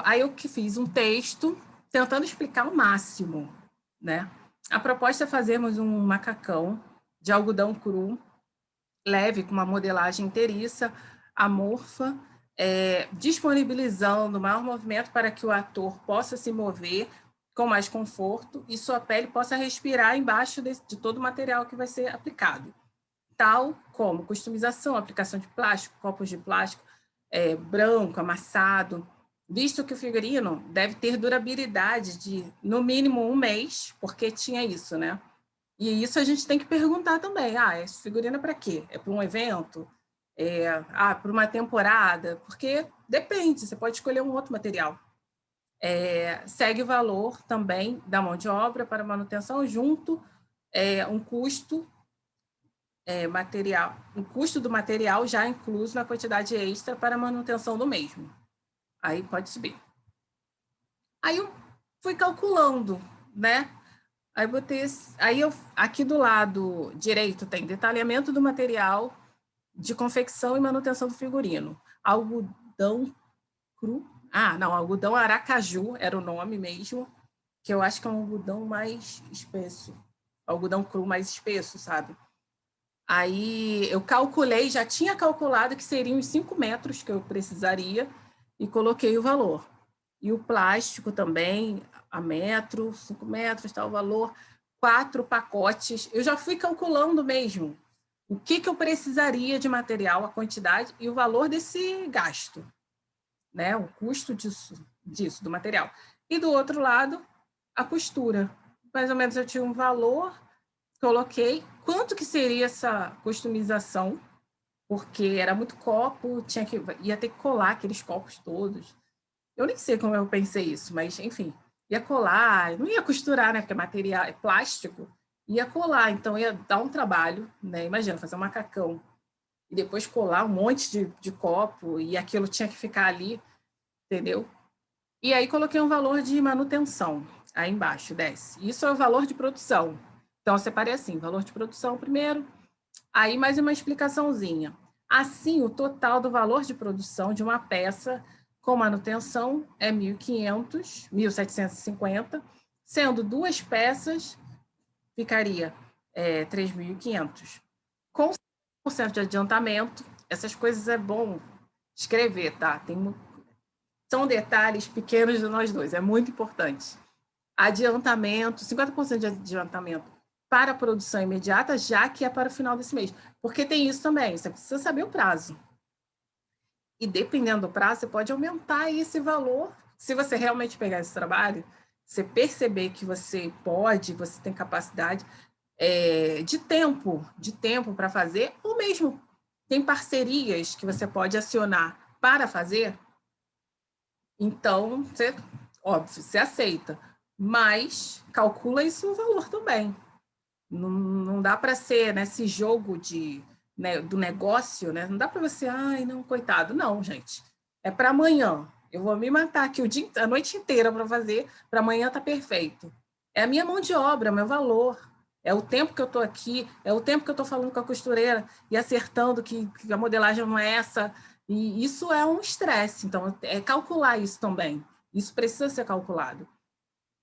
aí eu que fiz um texto tentando explicar o máximo, né? A proposta é fazermos um macacão de algodão cru, leve, com uma modelagem inteiriça, amorfa, disponibilizando o maior movimento para que o ator possa se mover com mais conforto e sua pele possa respirar embaixo de todo o material que vai ser aplicado, tal como customização, aplicação de plástico, copos de plástico, branco, amassado, visto que o figurino deve ter durabilidade de, no mínimo, 1 mês, porque tinha isso, né? E isso a gente tem que perguntar também. Esse figurino é para quê? É para um evento? Para uma temporada? Porque depende, você pode escolher um outro material. Segue o valor também da mão de obra para manutenção, junto um custo material, o custo do material já incluso na quantidade extra para manutenção do mesmo. Aí pode subir. Aí eu fui calculando, né? Aí botei, aqui do lado direito tem detalhamento do material de confecção e manutenção do figurino. Algodão cru. Não, algodão aracaju era o nome mesmo, que eu acho que é um algodão mais espesso. Algodão cru mais espesso, sabe? Aí eu calculei, já tinha calculado que seriam os 5 metros que eu precisaria e coloquei o valor. E o plástico também, a metro, 5 metros, tal valor, 4 pacotes. Eu já fui calculando mesmo o que eu precisaria de material, a quantidade e o valor desse gasto, né? O custo disso, do material. E do outro lado, a costura. Mais ou menos eu tinha um valor, coloquei quanto que seria essa customização, porque era muito copo, ia ter que colar aqueles copos todos. Eu nem sei como eu pensei isso, mas enfim, ia colar, não ia costurar, né? Porque material é plástico, ia colar, então ia dar um trabalho, né? Imagina, fazer um macacão e depois colar um monte de copo e aquilo tinha que ficar ali, entendeu? E aí coloquei um valor de manutenção, aí embaixo, desce. Isso é o valor de produção. Então, eu separei assim, valor de produção primeiro, aí mais uma explicaçãozinha. Assim, o total do valor de produção de uma peça com manutenção é 1.500, 1.750, sendo 2 peças, ficaria 3.500. Com 100% de adiantamento, essas coisas é bom escrever, tá? São detalhes pequenos de nós dois, é muito importante. Adiantamento, 50% de adiantamento para a produção imediata, já que é para o final desse mês. Porque tem isso também, você precisa saber o prazo. E dependendo do prazo, você pode aumentar esse valor. Se você realmente pegar esse trabalho, você perceber que você pode, você tem capacidade de tempo para fazer, ou mesmo tem parcerias que você pode acionar para fazer, então, óbvio, você aceita, mas calcula isso o valor também. Não dá para ser nesse jogo do negócio, né? Não dá para você, não, coitado. Não, gente. É para amanhã. Eu vou me matar aqui a noite inteira para fazer, para amanhã tá perfeito. É a minha mão de obra, meu valor. É o tempo que eu estou aqui, é o tempo que eu estou falando com a costureira e acertando que a modelagem não é essa. E isso é um estresse. Então, é calcular isso também. Isso precisa ser calculado.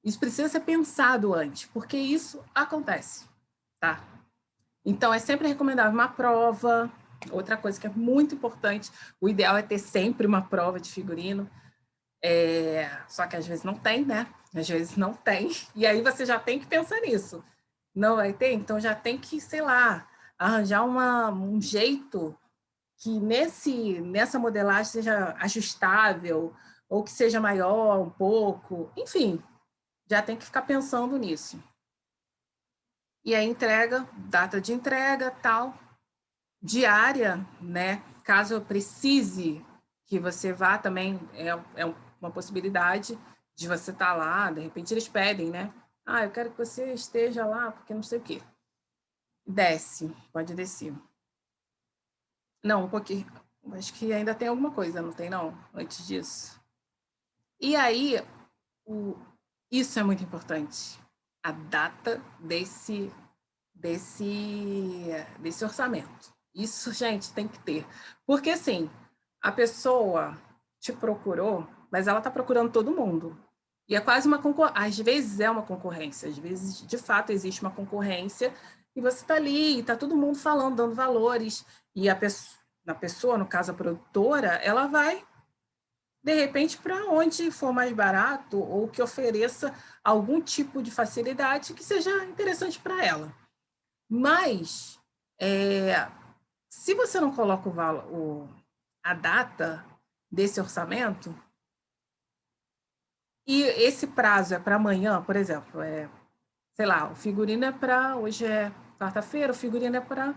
Isso precisa ser pensado antes, porque isso acontece. Tá? Então, é sempre recomendável uma prova. Outra coisa que é muito importante, o ideal é ter sempre uma prova de figurino, só que às vezes não tem, né? Às vezes não tem, e aí você já tem que pensar nisso. Não vai ter? Então já tem que, sei lá, arranjar um jeito que nessa modelagem seja ajustável, ou que seja maior um pouco, enfim, já tem que ficar pensando nisso. E aí entrega, data de entrega, tal, diária, né? Caso eu precise que você vá também, é uma possibilidade de você estar lá, de repente eles pedem, né? Eu quero que você esteja lá, porque não sei o quê. Desce, pode descer. Não, um pouquinho, acho que ainda tem alguma coisa, não tem não, antes disso. E aí, isso é muito importante, a data desse orçamento. Isso, gente, tem que ter. Porque, assim, a pessoa te procurou, mas ela está procurando todo mundo. E é quase uma concorrência. Às vezes é uma concorrência, às vezes, de fato, existe uma concorrência, e você está ali, está todo mundo falando, dando valores, e a pessoa, no caso a produtora, ela vai, de repente, para onde for mais barato ou que ofereça algum tipo de facilidade que seja interessante para ela. Mas, se você não coloca a data desse orçamento, e esse prazo é para amanhã, por exemplo, sei lá, o figurino é para, hoje é quarta-feira, o figurino é para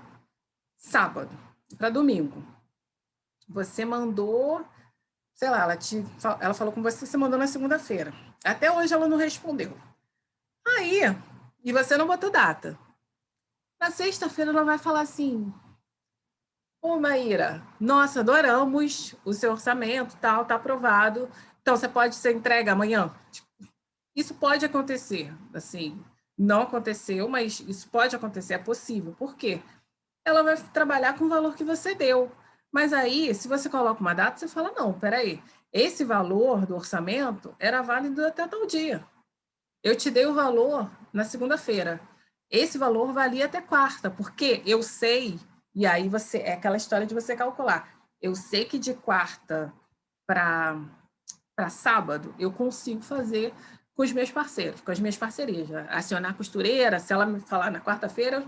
sábado, para domingo. Você mandou, sei lá, ela falou com você, você mandou na segunda-feira. Até hoje ela não respondeu. Aí, e você não botou data. Na sexta-feira ela vai falar assim: ô, Maíra, nossa, adoramos o seu orçamento, tal, tá aprovado. Então, você pode ser entregue amanhã? Tipo, isso pode acontecer, assim, não aconteceu, mas isso pode acontecer, é possível. Por quê? Ela vai trabalhar com o valor que você deu. Mas aí, se você coloca uma data, você fala, não, peraí, esse valor do orçamento era válido até tal dia. Eu te dei o valor na segunda-feira. Esse valor valia até quarta, porque eu sei, e aí você é aquela história de você calcular. Eu sei que de quarta para sábado eu consigo fazer com os meus parceiros, com as minhas parcerias. Acionar a costureira, se ela me falar na quarta-feira,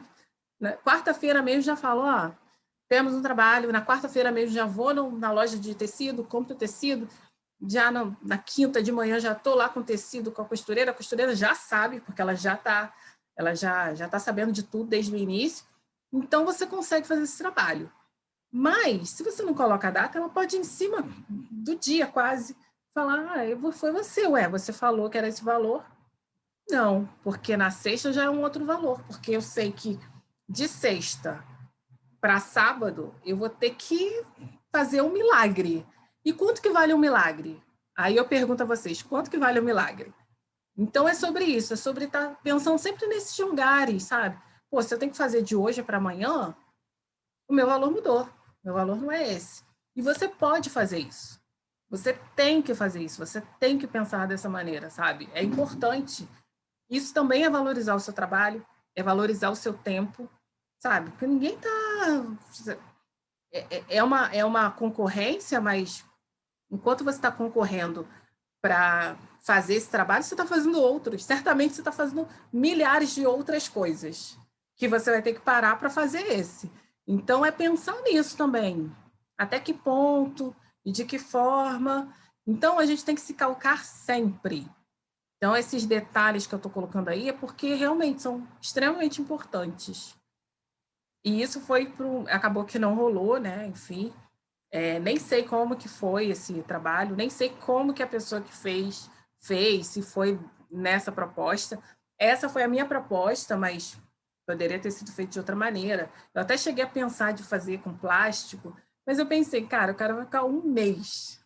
mesmo já falo, ó, temos um trabalho, na quarta-feira mesmo já vou na loja de tecido, compro tecido, já na quinta de manhã já estou lá com tecido com a costureira já sabe, porque ela já tá sabendo de tudo desde o início, então você consegue fazer esse trabalho. Mas, se você não coloca a data, ela pode ir em cima do dia quase, falar, foi você, você falou que era esse valor. Não, porque na sexta já é um outro valor, porque eu sei que de sexta para sábado, eu vou ter que fazer um milagre. E quanto que vale um milagre? Aí eu pergunto a vocês, quanto que vale um milagre? Então é sobre isso, é sobre estar pensando sempre nesses lugares, sabe? Pô, se eu tenho que fazer de hoje para amanhã, o meu valor mudou. Meu valor não é esse. E você pode fazer isso. Você tem que fazer isso, você tem que pensar dessa maneira, sabe? É importante. Isso também é valorizar o seu trabalho, é valorizar o seu tempo, sabe? Porque ninguém tá é uma concorrência, mas enquanto você está concorrendo para fazer esse trabalho, você está fazendo outros. Certamente você está fazendo milhares de outras coisas que você vai ter que parar para fazer esse. Então, é pensar nisso também. Até que ponto e de que forma. Então, a gente tem que se calcar sempre. Então, esses detalhes que eu estou colocando aí é porque realmente são extremamente importantes. E isso acabou que não rolou, né? Enfim, nem sei como que foi esse trabalho, nem sei como que a pessoa que fez, se foi nessa proposta. Essa foi a minha proposta, mas poderia ter sido feito de outra maneira. Eu até cheguei a pensar de fazer com plástico, mas eu pensei, cara, o cara vai ficar um mês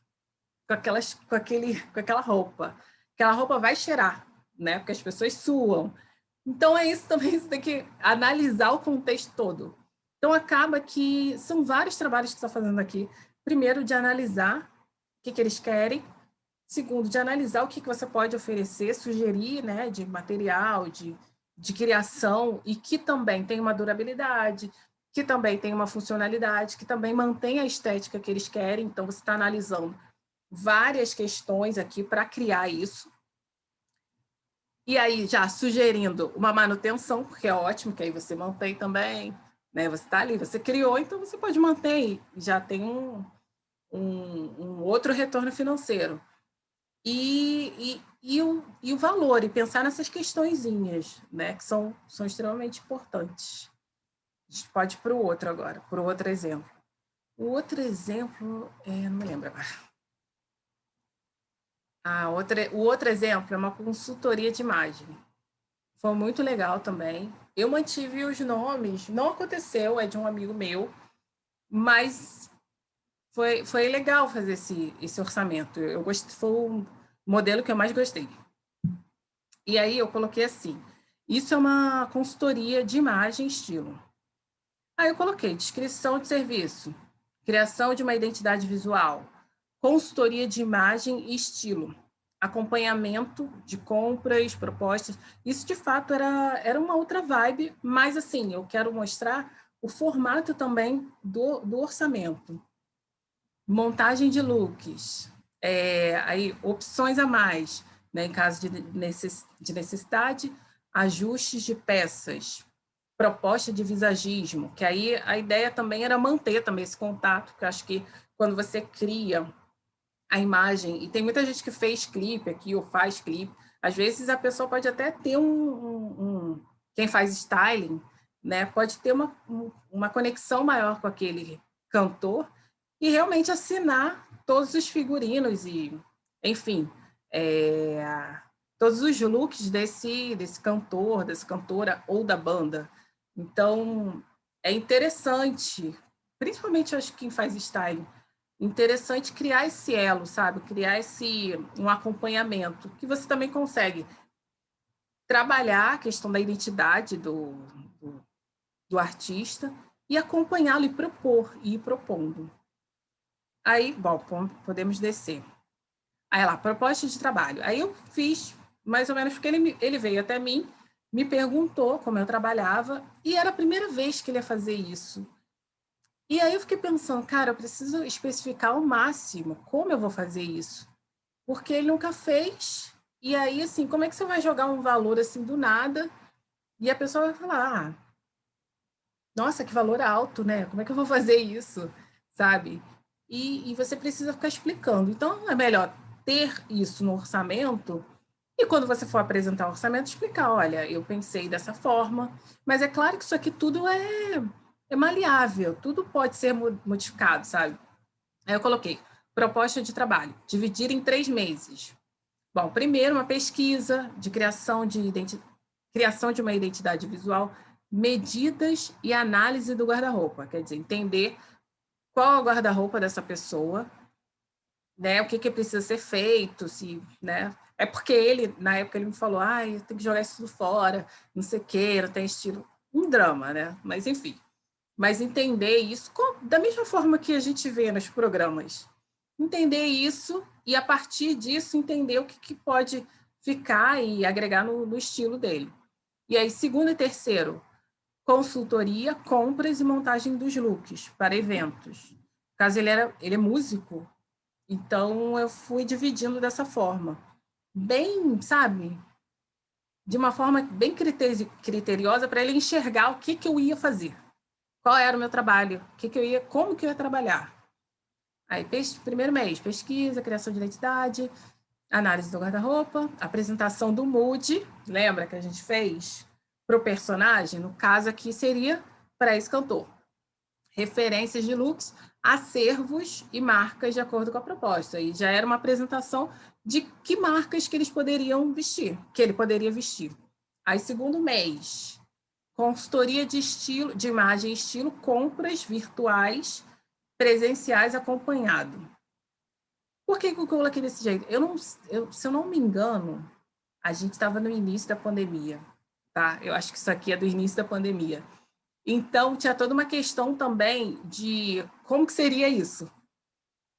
com aquela roupa. Aquela roupa vai cheirar, né? Porque as pessoas suam. Então é isso também, você tem que analisar o contexto todo. Então acaba que são vários trabalhos que você está fazendo aqui. Primeiro, de analisar o que eles querem. Segundo, de analisar o que você pode oferecer, sugerir, né, de material, de criação, e que também tem uma durabilidade, que também tem uma funcionalidade, que também mantém a estética que eles querem. Então, você está analisando várias questões aqui para criar isso. E aí, já sugerindo uma manutenção, porque é ótimo, que aí você mantém também, né? Você está ali, você criou, então você pode manter, já tem um outro retorno financeiro. E o valor, e pensar nessas questõezinhas, né? Que são extremamente importantes. A gente pode ir para o outro agora, para o outro exemplo. O outro exemplo, não me lembro agora. O outro exemplo é uma consultoria de imagem. Foi muito legal também. Eu mantive os nomes, não aconteceu, é de um amigo meu, mas foi legal fazer esse orçamento. Eu gostei, foi o modelo que eu mais gostei. E aí eu coloquei assim: Isso é uma consultoria de imagem e estilo. Aí eu coloquei descrição de serviço, criação de uma identidade visual, consultoria de imagem e estilo, acompanhamento de compras, propostas. Isso, de fato, era uma outra vibe, mas, assim, eu quero mostrar o formato também do orçamento. Montagem de looks, aí, opções a mais, né, em caso de necessidade, ajustes de peças, proposta de visagismo, que aí a ideia também era manter também esse contato, porque eu acho que quando você cria a imagem, e tem muita gente que fez clipe aqui ou faz clipe, às vezes a pessoa pode até ter quem faz styling, né, pode ter uma conexão maior com aquele cantor e realmente assinar todos os figurinos e, enfim, todos os looks desse cantor, dessa cantora ou da banda. Então, é interessante, principalmente acho que quem faz styling, interessante criar esse elo, sabe? Criar um acompanhamento, que você também consegue trabalhar a questão da identidade do artista e acompanhá-lo e propor, e ir propondo. Aí, bom, podemos descer. Aí lá, proposta de trabalho. Aí eu fiz mais ou menos porque ele veio até mim, me perguntou como eu trabalhava, e era a primeira vez que ele ia fazer isso. E aí eu fiquei pensando, cara, eu preciso especificar ao máximo como eu vou fazer isso. Porque ele nunca fez. E aí, assim, como é que você vai jogar um valor assim do nada e a pessoa vai falar, nossa, que valor alto, né? Como é que eu vou fazer isso? Sabe? E você precisa ficar explicando. Então, é melhor ter isso no orçamento e quando você for apresentar o orçamento, explicar, olha, eu pensei dessa forma, mas é claro que isso aqui tudo é maleável, tudo pode ser modificado, sabe? Aí eu coloquei proposta de trabalho, dividir em 3 meses. Bom, primeiro, uma pesquisa de criação de uma identidade visual, medidas e análise do guarda-roupa. Quer dizer, entender qual é o guarda-roupa dessa pessoa, né? O que precisa ser feito, se, né? É porque ele, na época, ele me falou, eu tenho que jogar isso tudo fora, não sei o quê, não tem estilo. Um drama, né? Mas, enfim. Mas entender isso da mesma forma que a gente vê nos programas. Entender isso e, a partir disso, entender o que pode ficar e agregar no estilo dele. E aí, segundo e terceiro, consultoria, compras e montagem dos looks para eventos. No caso, ele é músico, então eu fui dividindo dessa forma. Bem, sabe? De uma forma bem criteriosa para ele enxergar o que eu ia fazer. Qual era o meu trabalho, como que eu ia trabalhar. Aí, primeiro mês, pesquisa, criação de identidade, análise do guarda-roupa, apresentação do mood, lembra que a gente fez para o personagem? No caso aqui seria para esse cantor. Referências de looks, acervos e marcas de acordo com a proposta. E já era uma apresentação de que marcas que eles poderiam vestir, que ele poderia vestir. Aí, segundo mês, consultoria de estilo, de imagem e estilo, compras virtuais, presenciais acompanhado. Por que eu coloquei desse jeito? Se eu não me engano, a gente estava no início da pandemia, tá? Eu acho que isso aqui é do início da pandemia. Então, tinha toda uma questão também de como que seria isso?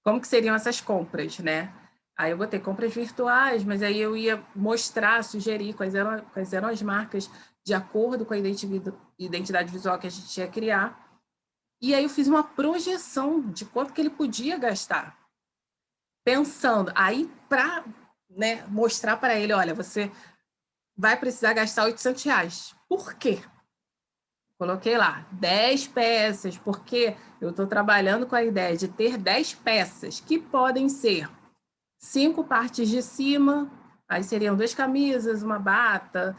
Como que seriam essas compras, né? Aí eu botei compras virtuais, mas aí eu ia mostrar, sugerir quais eram as marcas de acordo com a identidade visual que a gente ia criar. E aí eu fiz uma projeção de quanto que ele podia gastar. Pensando, aí para, né, mostrar para ele, olha, você vai precisar gastar R$800. Por quê? Coloquei lá 10 peças, porque eu estou trabalhando com a ideia de ter 10 peças, que podem ser 5 partes de cima, aí seriam 2 camisas, uma bata,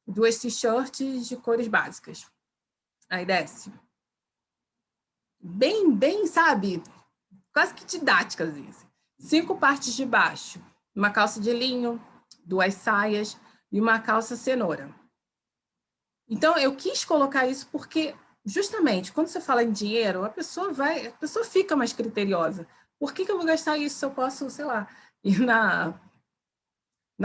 2 t-shirts de cores básicas. Aí desce. Bem, sabe? Quase que didáticas isso. 5 partes de baixo, uma calça de linho, 2 saias e uma calça cenoura. Então, eu quis colocar isso porque, justamente, quando você fala em dinheiro, a pessoa fica mais criteriosa. Por que eu vou gastar isso se eu posso, sei lá, ir na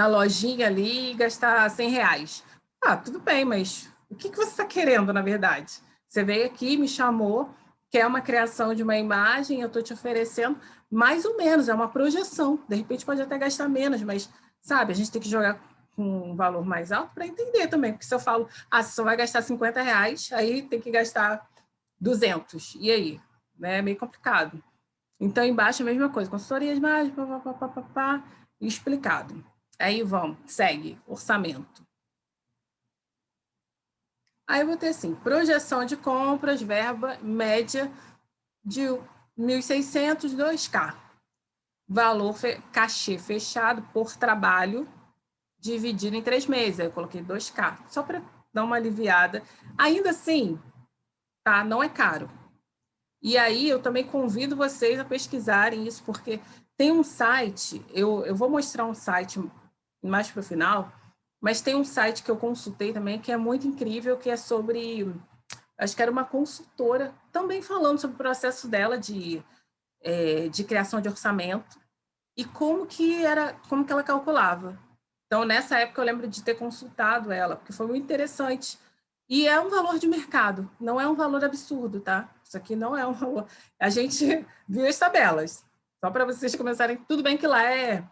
lojinha ali e gastar R$100? Ah, tudo bem, mas o que você está querendo, na verdade? Você veio aqui, me chamou, quer uma criação de uma imagem, eu estou te oferecendo mais ou menos, é uma projeção. De repente pode até gastar menos, mas, sabe, a gente tem que jogar com um valor mais alto para entender também. Porque se eu falo, você só vai gastar R$ 50, aí tem que gastar 200. E aí? Né? É meio complicado. Então, embaixo é a mesma coisa, consultorias mais, explicado. Aí vamos, segue, orçamento. Aí eu vou ter assim, projeção de compras, verba média de 1.600, 2K. Valor cachê fechado por trabalho, dividido em 3 meses. Aí eu coloquei 2K, só para dar uma aliviada. Ainda assim, tá? Não é caro. E aí eu também convido vocês a pesquisarem isso, porque tem um site, eu vou mostrar um site mais para o final, mas tem um site que eu consultei também, que é muito incrível, que é sobre, acho que era uma consultora, também falando sobre o processo dela de criação de orçamento e como que ela calculava. Então, nessa época, eu lembro de ter consultado ela, porque foi muito interessante. E é um valor de mercado, não é um valor absurdo, tá? Isso aqui não é um valor. A gente viu as tabelas, só para vocês começarem. Tudo bem que lá é,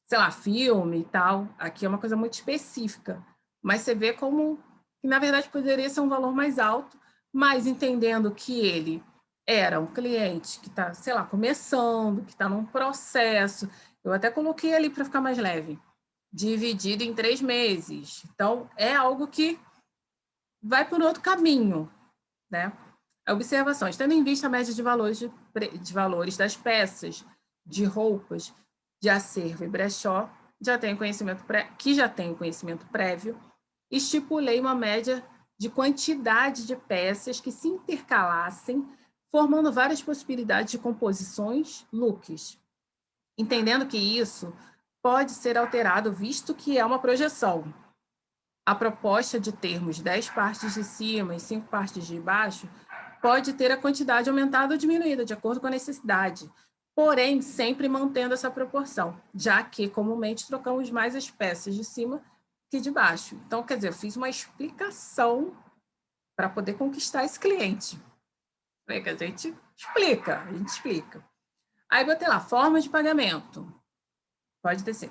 sei lá, filme e tal, aqui é uma coisa muito específica, mas você vê como que, na verdade, poderia ser um valor mais alto, mas entendendo que ele era um cliente que está, sei lá, começando, que está num processo. Eu até coloquei ali para ficar mais leve, dividido em 3 meses. Então, é algo que vai por outro caminho, né? Observações. Tendo em vista a média de valores das peças, de roupas, de acervo e brechó, que já tem conhecimento prévio, estipulei uma média de quantidade de peças que se intercalassem, formando várias possibilidades de composições, looks. Entendendo que isso pode ser alterado, visto que é uma projeção. A proposta de termos 10 partes de cima e 5 partes de baixo pode ter a quantidade aumentada ou diminuída, de acordo com a necessidade, porém, sempre mantendo essa proporção, já que comumente trocamos mais as peças de cima que de baixo. Então, quer dizer, eu fiz uma explicação para poder conquistar esse cliente. Que a gente explica. Aí botei lá, forma de pagamento. Pode descer.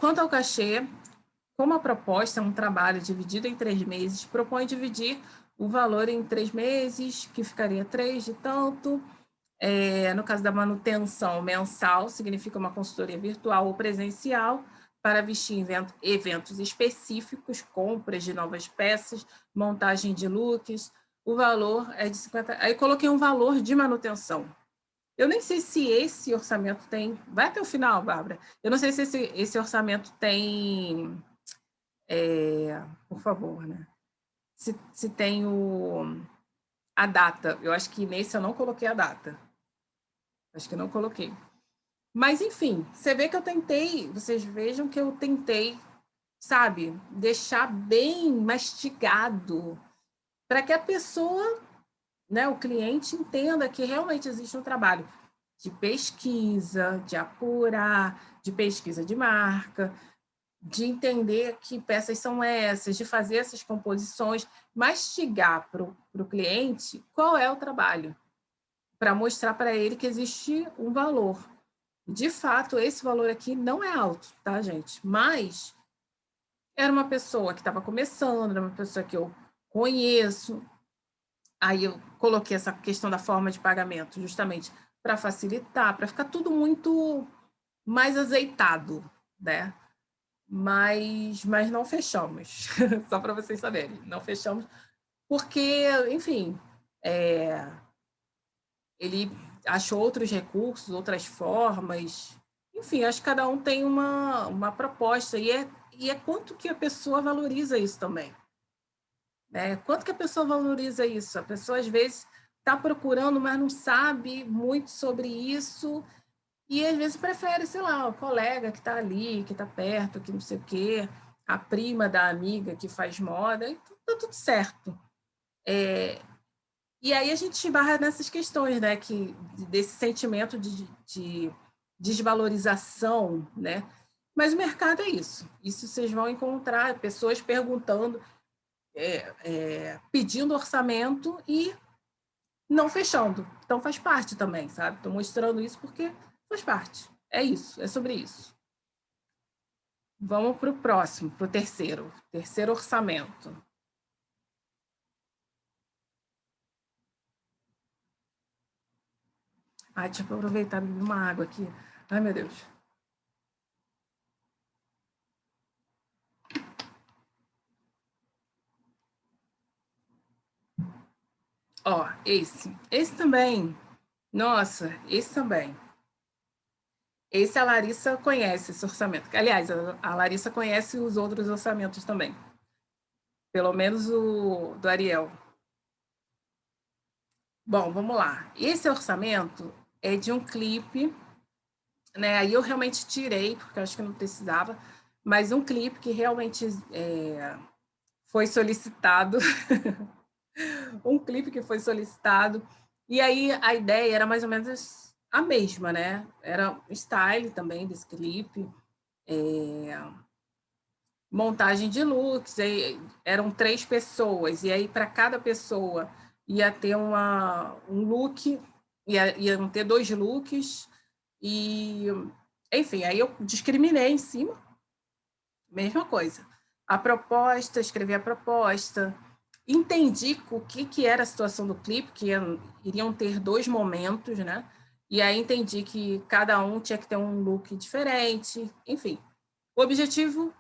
Quanto ao cachê, como a proposta é um trabalho dividido em 3 meses, propõe dividir o valor em 3 meses, que ficaria 3 de tanto. No caso da manutenção mensal, significa uma consultoria virtual ou presencial para vestir eventos específicos, compras de novas peças, montagem de looks. O valor é de 50. Aí coloquei um valor de manutenção. Eu nem sei se esse orçamento tem. Vai até o final, Bárbara. Eu não sei se esse orçamento tem. Por favor, né? Se tem a data. Eu acho que nesse eu não coloquei a data. Acho que não coloquei. Mas, enfim, você vê que eu tentei, vocês vejam que eu tentei, sabe, deixar bem mastigado para que a pessoa, né, o cliente, entenda que realmente existe um trabalho de pesquisa, de apurar, de pesquisa de marca, de entender que peças são essas, de fazer essas composições, mastigar para o cliente qual é o trabalho, para mostrar para ele que existe um valor. De fato, esse valor aqui não é alto, tá, gente? Mas era uma pessoa que estava começando, era uma pessoa que eu conheço. Aí eu coloquei essa questão da forma de pagamento justamente para facilitar, para ficar tudo muito mais azeitado, né? Mas não fechamos, só para vocês saberem, não fechamos, porque, enfim, ele achou outros recursos, outras formas, enfim, acho que cada um tem uma proposta, e é quanto que a pessoa valoriza isso também. Né? Quanto que a pessoa valoriza isso? A pessoa, às vezes, está procurando, mas não sabe muito sobre isso, e às vezes prefere, sei lá, o colega que está ali, que está perto, que não sei o quê, a prima da amiga que faz moda, então está tudo certo. E aí a gente esbarra nessas questões, né, desse sentimento de desvalorização, né? Mas o mercado é isso. Isso vocês vão encontrar pessoas perguntando, pedindo orçamento e não fechando. Então faz parte também, sabe? Estou mostrando isso porque faz parte. É isso, é sobre isso. Vamos para o próximo, para o terceiro orçamento. Ai, deixa eu aproveitar e beber uma água aqui. Ai, meu Deus. Ó, esse também. Nossa, esse também. Esse a Larissa conhece, esse orçamento. Aliás, a Larissa conhece os outros orçamentos também. Pelo menos o do Ariel. Bom, vamos lá. Esse orçamento é de um clipe, né? Aí eu realmente tirei, porque eu acho que não precisava, mas um clipe que realmente foi solicitado. Um clipe que foi solicitado. E aí a ideia era mais ou menos a mesma, né? Era style também desse clipe, montagem de looks, eram 3 pessoas, e aí para cada pessoa ia ter um look, iam ter 2 looks, e enfim, aí eu discriminei em cima, mesma coisa. A proposta, escrevi a proposta, entendi o que era a situação do clipe, que iriam ter 2 momentos, né? E aí entendi que cada um tinha que ter um look diferente, enfim. O objetivo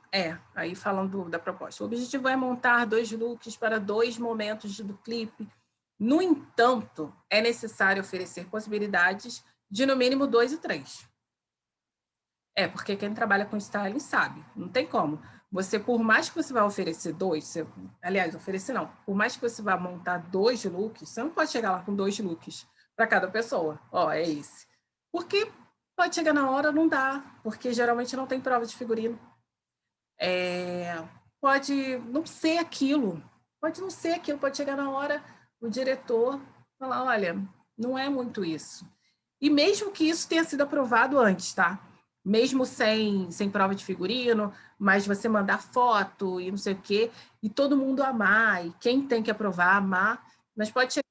aí falando da proposta, o objetivo é montar 2 looks para 2 momentos do clipe. No entanto, é necessário oferecer possibilidades de no mínimo 2 e 3. Porque quem trabalha com styling sabe, não tem como. Você, por mais que você vá oferecer 2, aliás, oferecer não, por mais que você vá montar 2 looks, você não pode chegar lá com 2 looks para cada pessoa. Ó, é esse. Porque pode chegar na hora, não dá, porque geralmente não tem prova de figurino. Pode não ser aquilo, pode chegar na hora, o diretor falar, olha, não é muito isso. E mesmo que isso tenha sido aprovado antes, tá? Mesmo sem prova de figurino, mas você mandar foto e não sei o quê, e todo mundo amar, e quem tem que aprovar, amar, mas pode chegar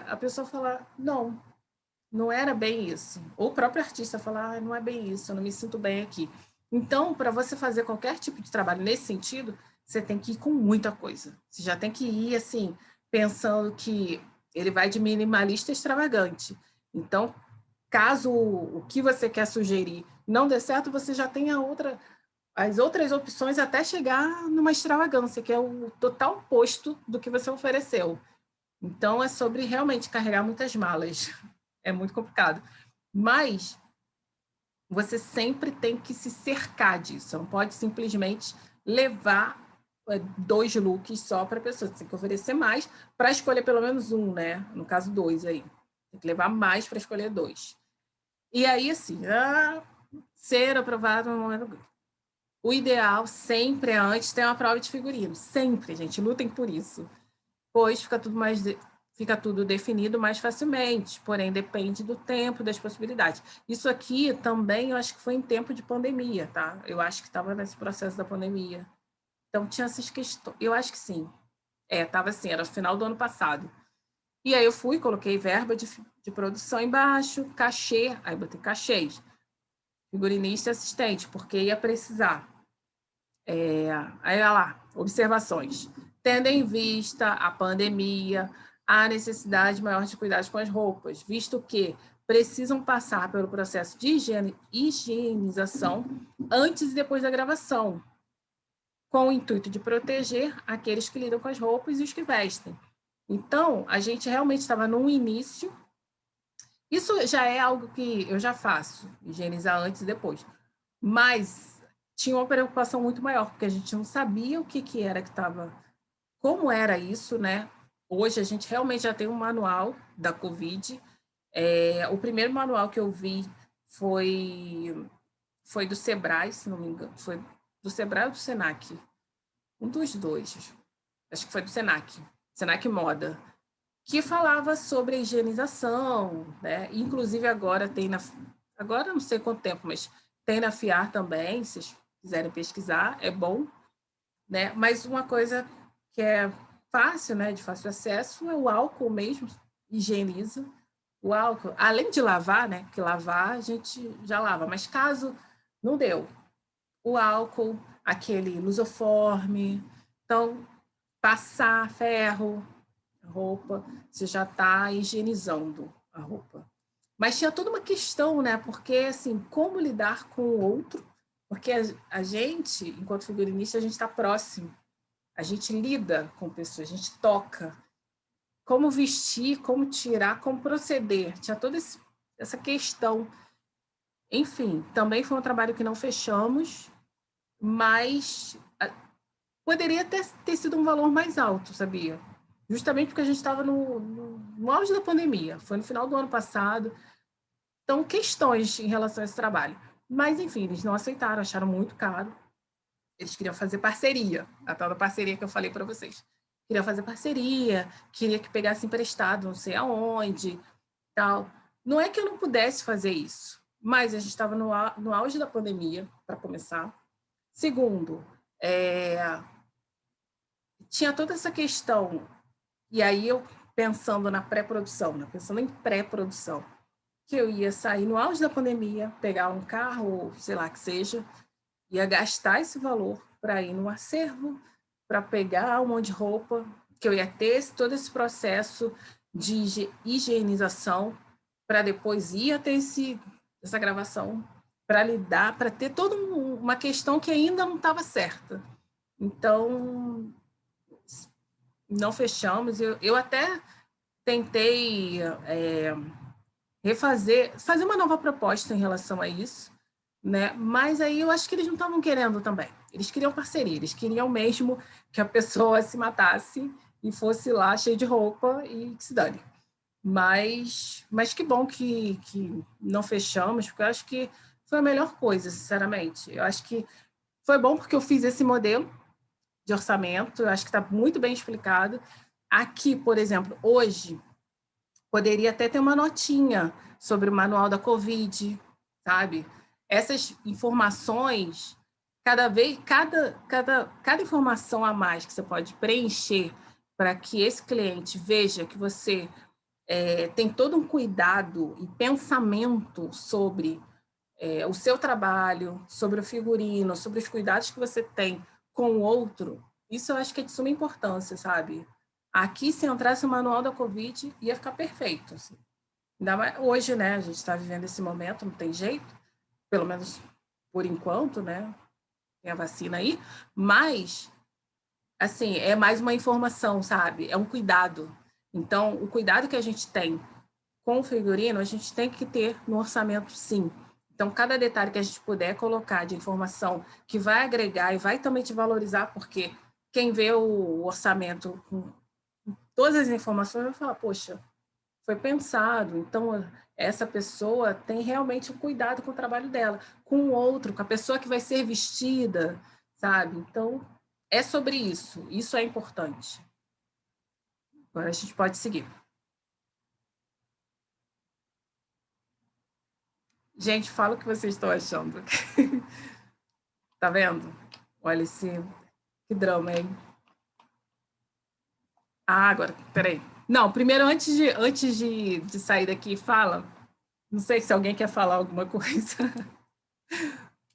a pessoa falar, não era bem isso. Ou o próprio artista falar, não é bem isso, eu não me sinto bem aqui. Então, para você fazer qualquer tipo de trabalho nesse sentido, você tem que ir com muita coisa. Você já tem que ir, assim, pensando que ele vai de minimalista extravagante. Então, caso o que você quer sugerir não dê certo, você já tem as outras opções até chegar numa extravagância, que é o total oposto do que você ofereceu. Então, é sobre realmente carregar muitas malas. É muito complicado. Mas você sempre tem que se cercar disso. Não pode simplesmente levar 2 looks só para a pessoa. Você tem que oferecer mais para escolher pelo menos um, né? No caso, 2 aí. Tem que levar mais para escolher 2. E aí, assim, ser aprovado no momento. O ideal sempre é antes ter uma prova de figurino. Sempre, gente, lutem por isso. Pois fica tudo definido mais facilmente, porém depende do tempo, das possibilidades. Isso aqui também eu acho que foi em tempo de pandemia, tá? Eu acho que estava nesse processo da pandemia. Então tinha essas questões. Eu acho que sim. Estava assim, era no final do ano passado. E aí eu fui, coloquei verba de produção embaixo, cachê, aí botei cachês, figurinista e assistente, porque ia precisar. Aí olha lá, observações. Tendo em vista a pandemia, a necessidade maior de cuidados com as roupas, visto que precisam passar pelo processo de higienização antes e depois da gravação, com o intuito de proteger aqueles que lidam com as roupas e os que vestem. Então, a gente realmente estava num início. Isso já é algo que eu já faço, higienizar antes e depois. Mas tinha uma preocupação muito maior, porque a gente não sabia o que era que estava, como era isso, né? Hoje a gente realmente já tem um manual da Covid. O primeiro manual que eu vi foi do Sebrae, se não me engano, foi do Sebrae ou do Senac? Um dos dois. Acho que foi do Senac Moda, que falava sobre a higienização, né? Inclusive agora agora não sei quanto tempo, mas tem na FIAR também, se vocês quiserem pesquisar, é bom, né? Mas uma coisa que é fácil, né, de fácil acesso, é o álcool mesmo, higieniza. O álcool, além de lavar, né, porque lavar a gente já lava, mas caso não deu, o álcool, aquele lusoforme, então passar ferro, roupa, você já está higienizando a roupa. Mas tinha toda uma questão, né? Porque, assim, como lidar com o outro? Porque a gente, enquanto figurinista, a gente está próximo. A gente lida com pessoas, a gente toca. Como vestir, como tirar, como proceder. Tinha toda essa questão. Enfim, também foi um trabalho que não fechamos, mas poderia ter sido um valor mais alto, sabia? Justamente porque a gente estava no auge da pandemia, foi no final do ano passado. Então, questões em relação a esse trabalho. Mas, enfim, eles não aceitaram, acharam muito caro. Eles queriam fazer parceria, a tal da parceria que eu falei para vocês. Queriam fazer parceria, queria que pegasse emprestado, não sei aonde, tal. Não é que eu não pudesse fazer isso, mas a gente estava no auge da pandemia, para começar. Segundo, tinha toda essa questão, e aí eu pensando na pré-produção, né? Pensando em pré-produção, que eu ia sair no auge da pandemia, pegar um carro, sei lá que seja, ia gastar esse valor para ir no acervo, para pegar um monte de roupa, que eu ia ter todo esse processo de higienização, para depois ia ter essa gravação, para lidar, para ter toda uma questão que ainda não estava certa. Então, não fechamos. Eu até tentei fazer uma nova proposta em relação a isso, né? Mas aí eu acho que eles não estavam querendo também. Eles queriam parceria, eles queriam mesmo que a pessoa se matasse e fosse lá cheia de roupa e que se dane. Mas que bom que não fechamos, porque eu acho que foi a melhor coisa, sinceramente. Eu acho que foi bom porque eu fiz esse modelo de orçamento, eu acho que está muito bem explicado. Aqui, por exemplo, hoje, poderia até ter uma notinha sobre o manual da Covid, sabe? Essas informações, cada informação a mais que você pode preencher para que esse cliente veja que você tem todo um cuidado e pensamento sobre o seu trabalho, sobre o figurino, sobre os cuidados que você tem com o outro, isso eu acho que é de suma importância, sabe? Aqui, se entrasse o manual da Covid, ia ficar perfeito. Assim. Ainda mais hoje, né? A gente está vivendo esse momento, não tem jeito, pelo menos por enquanto, né? Tem a vacina aí, mas, assim, é mais uma informação, sabe? É um cuidado. Então, o cuidado que a gente tem com o figurino, a gente tem que ter no orçamento, sim. Então, cada detalhe que a gente puder colocar de informação que vai agregar e vai também te valorizar, porque quem vê o orçamento com todas as informações vai falar, poxa, foi pensado, então essa pessoa tem realmente um cuidado com o trabalho dela, com o outro, com a pessoa que vai ser vestida, sabe? Então, é sobre isso é importante. Agora a gente pode seguir. Gente, fala o que vocês estão achando. Tá vendo? Olha que drama, hein? Ah, agora, peraí. Não, primeiro, antes de sair daqui, fala. Não sei se alguém quer falar alguma coisa.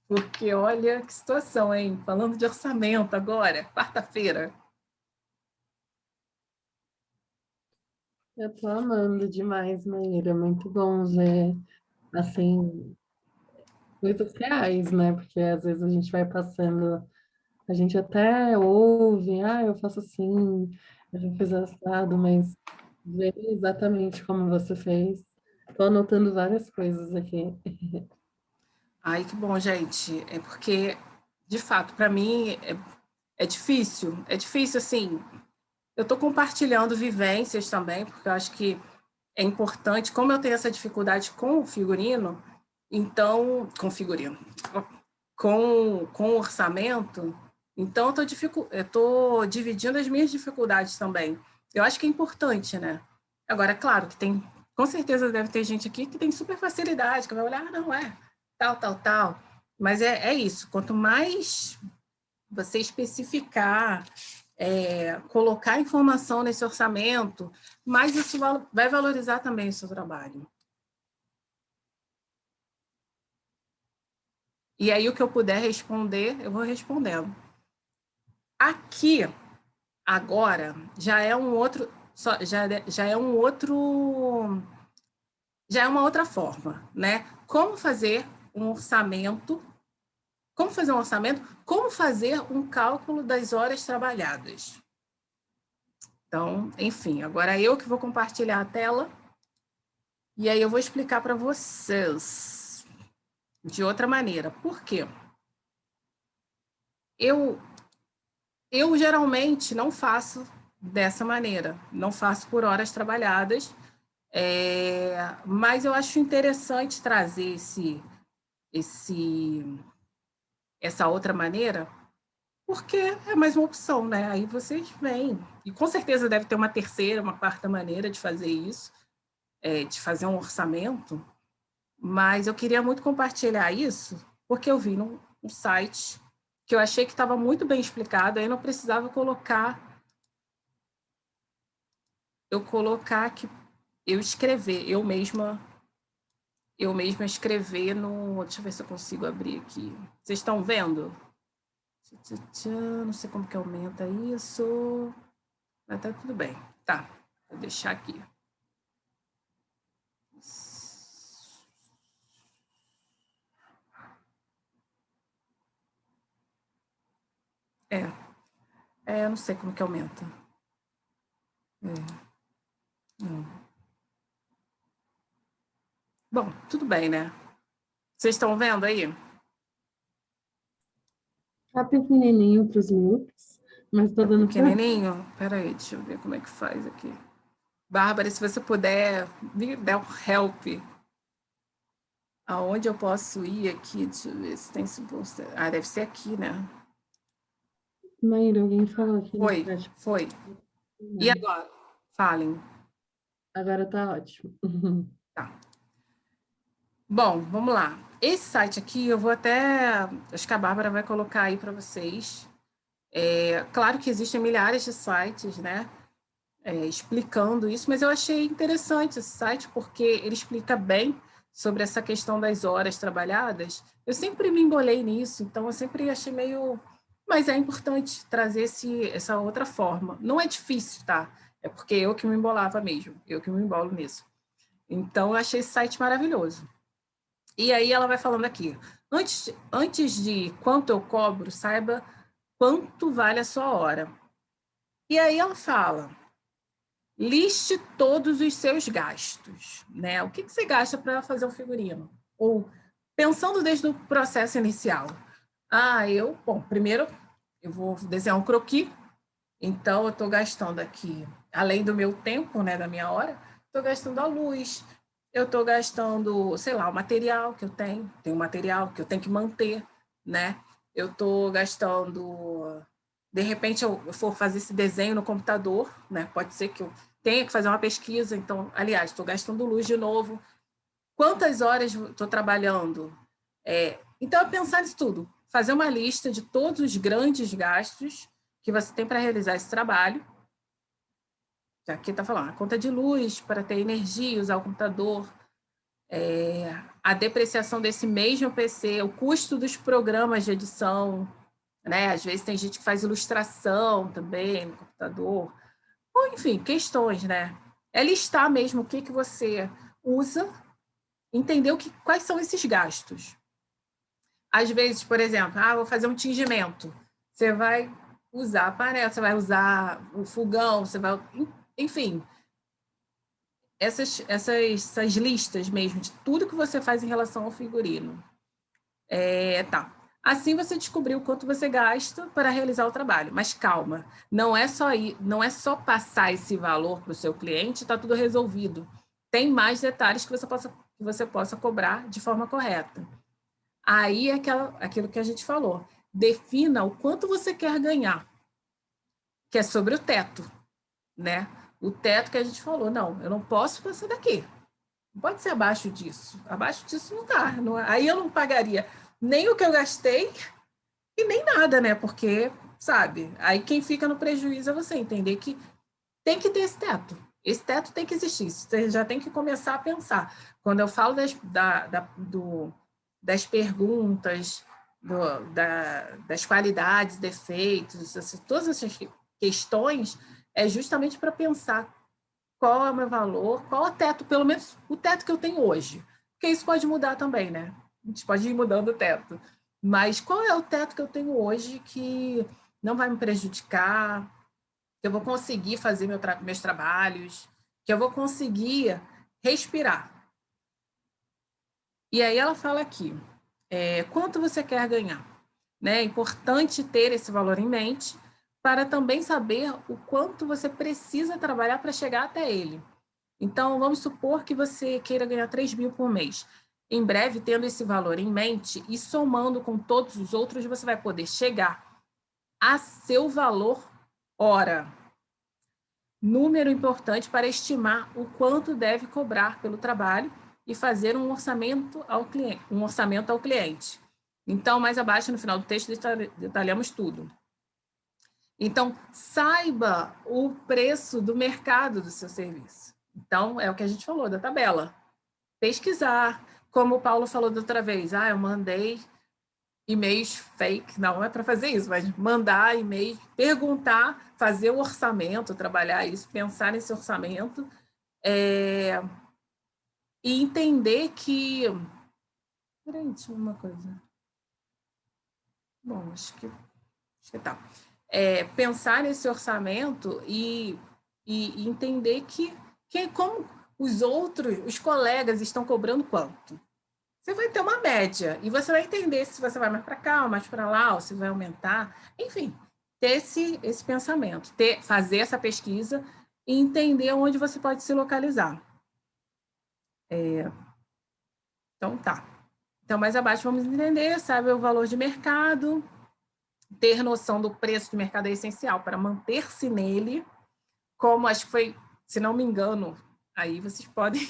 Porque olha que situação, hein? Falando de orçamento agora, quarta-feira. Eu tô amando demais, Maíra. Muito bom ver, assim, coisas reais, né? Porque às vezes a gente vai passando, a gente até ouve, eu faço assim, eu já fiz assado, mas ver exatamente como você fez. Tô anotando várias coisas aqui. Ai, que bom, gente. É porque, de fato, para mim é difícil. É difícil, assim. Eu estou compartilhando vivências também, porque eu acho que é importante. Como eu tenho essa dificuldade com o figurino, então, com figurino, com orçamento, então eu tô dividindo as minhas dificuldades também. Eu acho que é importante, né? Agora, é claro que tem Com certeza deve ter gente aqui que tem super facilidade, que vai olhar, não, tal. Mas é isso, quanto mais você especificar, colocar informação nesse orçamento, mais isso vai valorizar também o seu trabalho. E aí, o que eu puder responder, eu vou respondendo. Aqui, agora, já é uma outra forma, né? Como fazer um orçamento, como fazer um cálculo das horas trabalhadas. Então, enfim, agora eu que vou compartilhar a tela e aí eu vou explicar para vocês de outra maneira. Por quê? Eu geralmente não faço dessa maneira, não faço por horas trabalhadas, mas eu acho interessante trazer essa outra maneira, porque é mais uma opção, né? Aí vocês vêm. E com certeza deve ter uma terceira, uma quarta maneira de fazer isso, de fazer um orçamento, mas eu queria muito compartilhar isso, porque eu vi num site que eu achei que estava muito bem explicado, aí não precisava colocar que eu escrever, eu mesma escrever no... Deixa eu ver se eu consigo abrir aqui. Vocês estão vendo? Não sei como que aumenta isso. Mas tá tudo bem. Tá, vou deixar aqui. Eu não sei como que aumenta. Bom, tudo bem, né? Vocês estão vendo aí? Tá pequenininho para os minutos, mas tá dando para... Pequenininho? Peraí, deixa eu ver como é que faz aqui. Bárbara, se você puder me dar um help. Aonde eu posso ir aqui? Deixa eu ver se tem... deve ser aqui, né? Maíra, alguém falou aqui no chat. Foi. E agora? Falem. Agora tá ótimo. Tá. Bom, vamos lá. Esse site aqui, eu vou até... Acho que a Bárbara vai colocar aí para vocês. Claro que existem milhares de sites, né? Explicando isso, mas eu achei interessante esse site, porque ele explica bem sobre essa questão das horas trabalhadas. Eu sempre me embolei nisso, então eu sempre achei meio... Mas é importante trazer essa outra forma. Não é difícil, tá? É porque eu que me embolava mesmo, eu que me embolo nisso. Então, eu achei esse site maravilhoso. E aí ela vai falando aqui, antes de quanto eu cobro, saiba quanto vale a sua hora. E aí ela fala, liste todos os seus gastos, né? O que você gasta para fazer um figurino? Ou pensando desde o processo inicial. Primeiro eu vou desenhar um croquis, então eu estou gastando aqui, além do meu tempo, né, da minha hora, estou gastando a luz, eu estou gastando, sei lá, o material que eu tenho um material que eu tenho que manter, né? Eu estou gastando, de repente eu for fazer esse desenho no computador, né? Pode ser que eu tenha que fazer uma pesquisa, então, aliás, estou gastando luz de novo. Quantas horas estou trabalhando? Então, é pensar nisso tudo, fazer uma lista de todos os grandes gastos que você tem para realizar esse trabalho. Aqui está falando, a conta de luz para ter energia, usar o computador, a depreciação desse mesmo PC, o custo dos programas de edição, né? Às vezes tem gente que faz ilustração também no computador, ou enfim, questões, né? É listar mesmo o que você usa, entender quais são esses gastos. Às vezes, por exemplo, vou fazer um tingimento. Você vai usar a panela, você vai usar o fogão, você vai... Enfim, essas listas mesmo de tudo que você faz em relação ao figurino. Tá. Assim você descobriu quanto você gasta para realizar o trabalho. Mas calma, não é só passar esse valor para o seu cliente e está tudo resolvido. Tem mais detalhes que você possa cobrar de forma correta. Aí é aquilo que a gente falou. Defina o quanto você quer ganhar, que é sobre o teto, né? O teto que a gente falou, não, eu não posso passar daqui. Não pode ser abaixo disso. Abaixo disso não dá. Não, aí eu não pagaria nem o que eu gastei e nem nada, né? Porque, sabe, aí quem fica no prejuízo é você entender que tem que ter esse teto. Esse teto tem que existir. Você já tem que começar a pensar. Quando eu falo das perguntas, das qualidades, defeitos, todas essas questões, é justamente para pensar qual é o meu valor, qual é o teto, pelo menos o teto que eu tenho hoje. Porque isso pode mudar também, né? A gente pode ir mudando o teto. Mas qual é o teto que eu tenho hoje que não vai me prejudicar, que eu vou conseguir fazer meus trabalhos, que eu vou conseguir respirar. E aí ela fala aqui, quanto você quer ganhar? Né? É importante ter esse valor em mente para também saber o quanto você precisa trabalhar para chegar até ele. Então, vamos supor que você queira ganhar 3 mil por mês. Em breve, tendo esse valor em mente e somando com todos os outros, você vai poder chegar a seu valor hora. Número importante para estimar o quanto deve cobrar pelo trabalho e fazer um orçamento ao cliente. Então, mais abaixo, no final do texto, detalhamos tudo. Então, saiba o preço do mercado do seu serviço. Então, é o que a gente falou da tabela. Pesquisar, como o Paulo falou da outra vez, eu mandei e-mails fake, não é para fazer isso, mas mandar e-mail, perguntar, fazer o orçamento, trabalhar isso, pensar nesse orçamento, e entender que... Peraí, deixa eu ver uma coisa. Bom, acho que tá. Pensar nesse orçamento e entender que como os colegas estão cobrando quanto. Você vai ter uma média e você vai entender se você vai mais para cá ou mais para lá, ou se vai aumentar. Enfim, ter esse pensamento, fazer essa pesquisa e entender onde você pode se localizar. Então, tá. Então, mais abaixo, vamos entender, sabe, o valor de mercado, ter noção do preço de mercado é essencial para manter-se nele, como acho que foi, se não me engano, aí vocês podem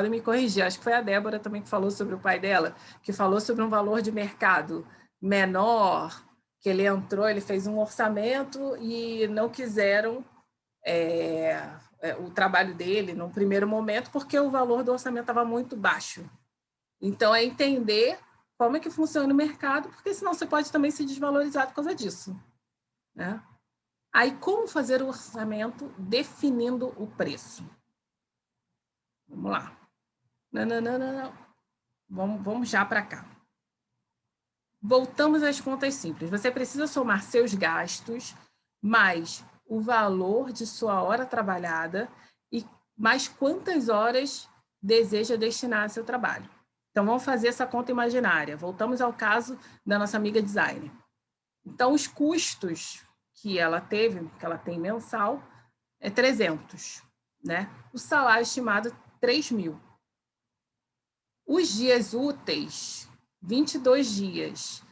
me corrigir, acho que foi a Débora também que falou sobre o pai dela, que falou sobre um valor de mercado menor, que ele entrou, ele fez um orçamento e não quiseram o trabalho dele no primeiro momento, porque o valor do orçamento estava muito baixo. Então, é entender como é que funciona o mercado, porque senão você pode também se desvalorizar por causa disso. Né? Aí, como fazer o orçamento definindo o preço? Vamos lá. Não. Vamos já para cá. Voltamos às contas simples. Você precisa somar seus gastos mais o valor de sua hora trabalhada e mais quantas horas deseja destinar ao seu trabalho. Então, vamos fazer essa conta imaginária. Voltamos ao caso da nossa amiga designer. Então, os custos que ela tem mensal, é 300, né? O salário estimado, 3 mil. Os dias úteis, 22 dias.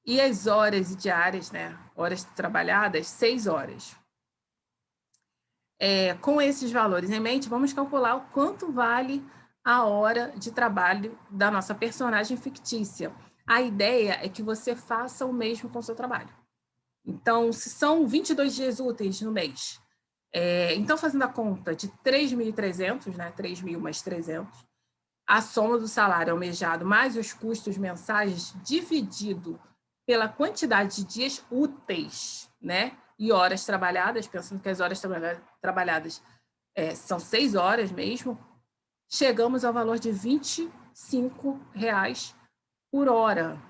E as horas diárias, né? Horas trabalhadas, 6 horas. Com esses valores em mente, vamos calcular o quanto vale a hora de trabalho da nossa personagem fictícia. A ideia é que você faça o mesmo com o seu trabalho. Então, se são 22 dias úteis no mês, então fazendo a conta de 3.300, né? 3 mil mais 300, a soma do salário almejado mais os custos mensais dividido pela quantidade de dias úteis, né? E horas trabalhadas, pensando que as horas trabalhadas são 6 horas mesmo, chegamos ao valor de R$ 25 por hora.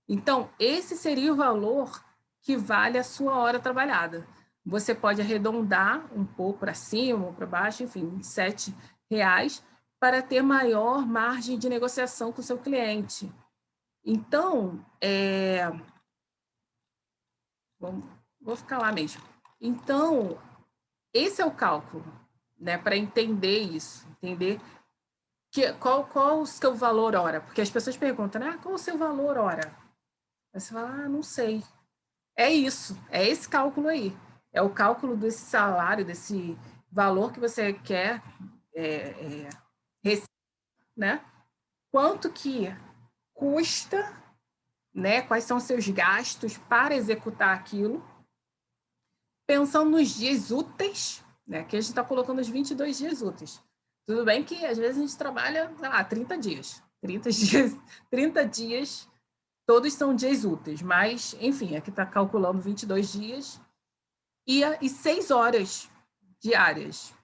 Então, esse seria o valor que vale a sua hora trabalhada. Você pode arredondar um pouco para cima ou para baixo, enfim, R$ 27, para ter maior margem de negociação com o seu cliente. Então, vou ficar lá mesmo. Então, esse é o cálculo, né, para entender isso, entender qual o seu valor hora, porque as pessoas perguntam, né, qual o seu valor hora? Aí você fala, não sei. É isso, é esse cálculo aí. É o cálculo desse salário, desse valor que você quer né? Quanto que custa, né? Quais são os seus gastos para executar aquilo, pensando nos dias úteis, né? Que a gente está colocando os 22 dias úteis. Tudo bem que às vezes a gente trabalha, sei lá, 30 dias. 30 dias, todos são dias úteis, mas, enfim, aqui está calculando 22 dias e 6 horas diárias.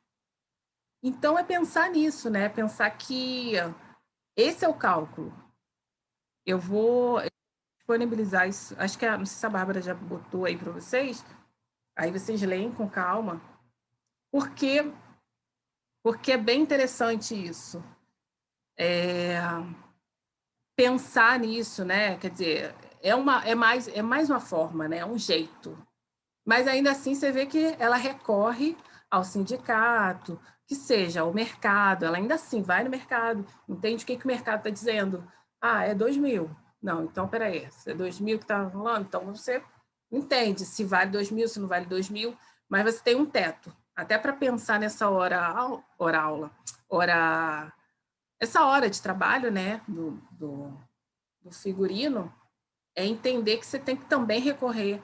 Então, é pensar nisso, né? Pensar que esse é o cálculo. Eu vou disponibilizar isso. Acho que, não sei se a Bárbara já botou aí para vocês, aí vocês leem com calma, porque é bem interessante isso. Pensar nisso, né? Quer dizer, é mais uma forma, né? É um jeito. Mas ainda assim você vê que ela recorre ao sindicato, que seja ao mercado, ela ainda assim vai no mercado, entende o que o mercado está dizendo. Ah, é 2.000. Não, então peraí, se é 2.000 que está rolando, então você entende se vale 2.000, se não vale 2.000, mas você tem um teto. Até para pensar nessa essa hora de trabalho, né, do figurino, é entender que você tem que também recorrer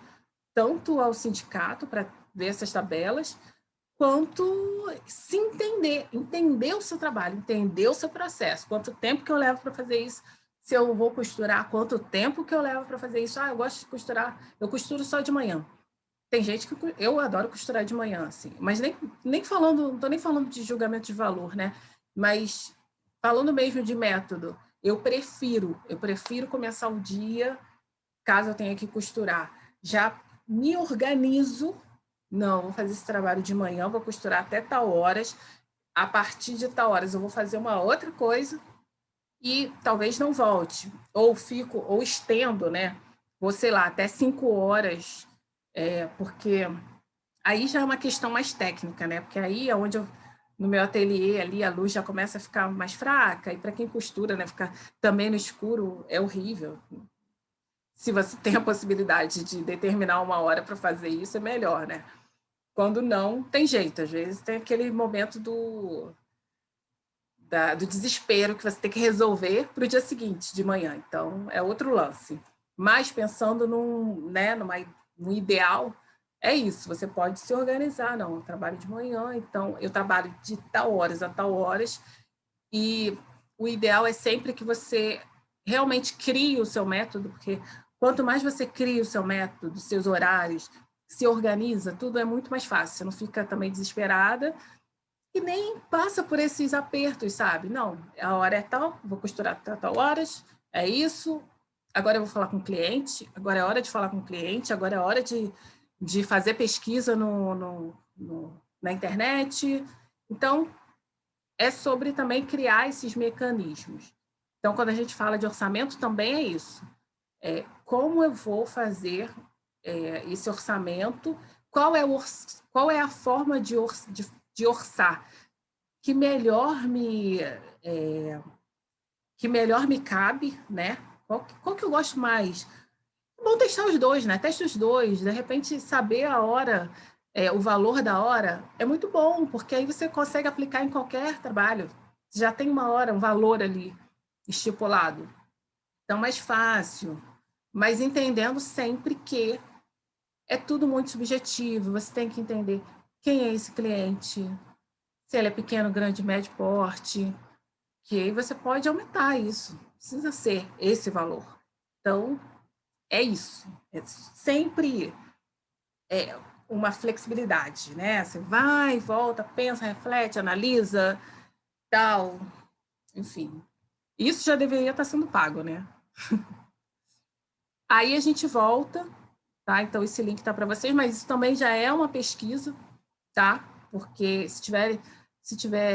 tanto ao sindicato para ver essas tabelas, quanto se entender o seu trabalho, entender o seu processo, quanto tempo que eu levo para fazer isso, se eu vou costurar, quanto tempo que eu levo para fazer isso. Ah, eu gosto de costurar, eu costuro só de manhã. Tem gente que eu adoro costurar de manhã, assim, mas nem falando, não estou nem falando de julgamento de valor, né? Mas falando mesmo de método, eu prefiro começar o dia, caso eu tenha que costurar, já me organizo, não, vou fazer esse trabalho de manhã, vou costurar até tal horas, a partir de tal horas eu vou fazer uma outra coisa e talvez não volte, ou fico, ou estendo, né? Vou, sei lá, até 5 horas, porque aí já é uma questão mais técnica, né? Porque aí é onde no meu ateliê ali a luz já começa a ficar mais fraca, e para quem costura, né, ficar também no escuro é horrível. Se você tem a possibilidade de determinar uma hora para fazer isso, é melhor, né? Quando não, tem jeito. Às vezes tem aquele momento do desespero que você tem que resolver para o dia seguinte, de manhã. Então, é outro lance. Mas pensando no ideal, é isso. Você pode se organizar. Não, eu trabalho de manhã, então eu trabalho de tal horas a tal horas. E o ideal é sempre que você realmente crie o seu método, porque quanto mais você cria o seu método, seus horários, se organiza, tudo é muito mais fácil. Você não fica também desesperada e nem passa por esses apertos, sabe? Não, a hora é tal, vou costurar tal horas, é isso, agora eu vou falar com o cliente, agora é hora de falar com o cliente, agora é hora de fazer pesquisa na internet. Então, é sobre também criar esses mecanismos. Então, quando a gente fala de orçamento, também é isso. Como eu vou fazer esse orçamento? Qual é a forma de orçar que melhor me cabe, né? Qual que eu gosto mais? É bom testar os dois, né? Testa os dois, de repente saber a hora, o valor da hora é muito bom, porque aí você consegue aplicar em qualquer trabalho. Já tem uma hora, um valor ali estipulado. Então, mais fácil. Mas entendendo sempre que é tudo muito subjetivo. Você tem que entender quem é esse cliente, se ele é pequeno, grande, médio porte, que aí você pode aumentar isso. Precisa ser esse valor. Então, é isso. É sempre uma flexibilidade, né? Você vai, volta, pensa, reflete, analisa, tal, enfim. Isso já deveria estar sendo pago, né? Aí a gente volta, tá? Então esse link está para vocês, mas isso também já é uma pesquisa, tá? Porque se tiver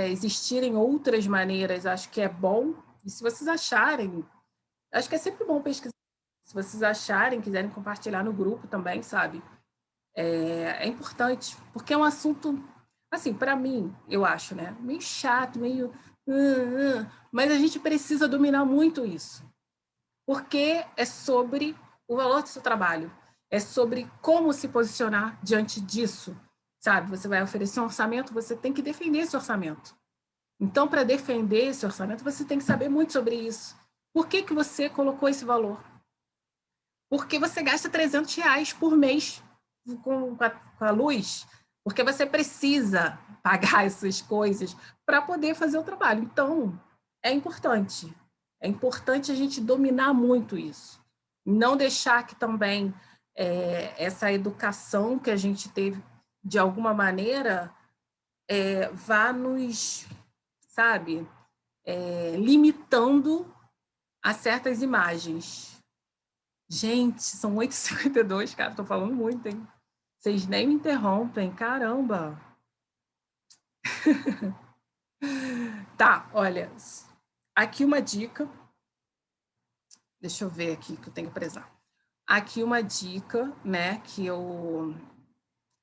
existirem outras maneiras, acho que é bom. E se vocês acharem, acho que é sempre bom pesquisar. Se vocês acharem, quiserem compartilhar no grupo também, sabe? É importante, porque é um assunto, assim, para mim, eu acho, né? Meio chato, meio. Mas a gente precisa dominar muito isso, porque é sobre o valor do seu trabalho, é sobre como se posicionar diante disso, sabe? Você vai oferecer um orçamento, você tem que defender esse orçamento. Então, para defender esse orçamento, você tem que saber muito sobre isso. Por que você colocou esse valor? Porque você gasta R$ 300 por mês com a luz, porque você precisa pagar essas coisas para poder fazer o trabalho. Então, é importante. É importante a gente dominar muito isso. Não deixar que também essa educação que a gente teve, de alguma maneira, vá nos, sabe, limitando a certas imagens. Gente, são 8h52, cara, tô falando muito, hein? Vocês nem me interrompem, caramba. Tá, olha, aqui uma dica. Deixa eu ver aqui que eu tenho que prezar. Aqui uma dica, né, que eu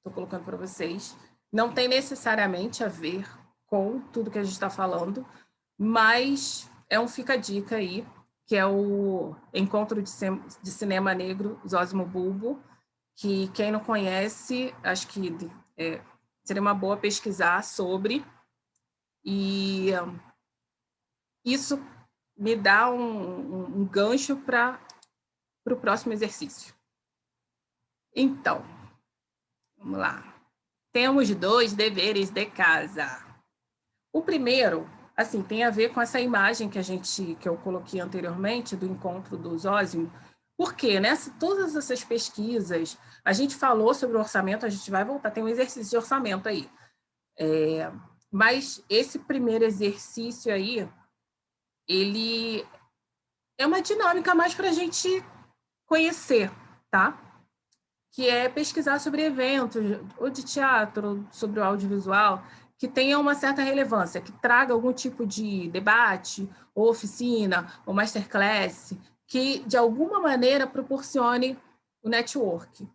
tô colocando para vocês. Não tem necessariamente a ver com tudo que a gente está falando, mas é um fica-dica aí, que é o Encontro de Cinema Negro Zósimo Bulbo, que quem não conhece, acho que seria uma boa pesquisar sobre, e isso me dá um gancho para o próximo exercício. Então, vamos lá. Temos 2 deveres de casa. O primeiro, assim, tem a ver com essa imagem que eu coloquei anteriormente do encontro do Zósimo, porque todas essas pesquisas, a gente falou sobre o orçamento, a gente vai voltar, tem um exercício de orçamento aí. Mas esse primeiro exercício aí, ele é uma dinâmica mais para a gente conhecer, tá? Que é pesquisar sobre eventos, ou de teatro, sobre o audiovisual, que tenha uma certa relevância, que traga algum tipo de debate, ou oficina, ou masterclass, que de alguma maneira proporcione o network.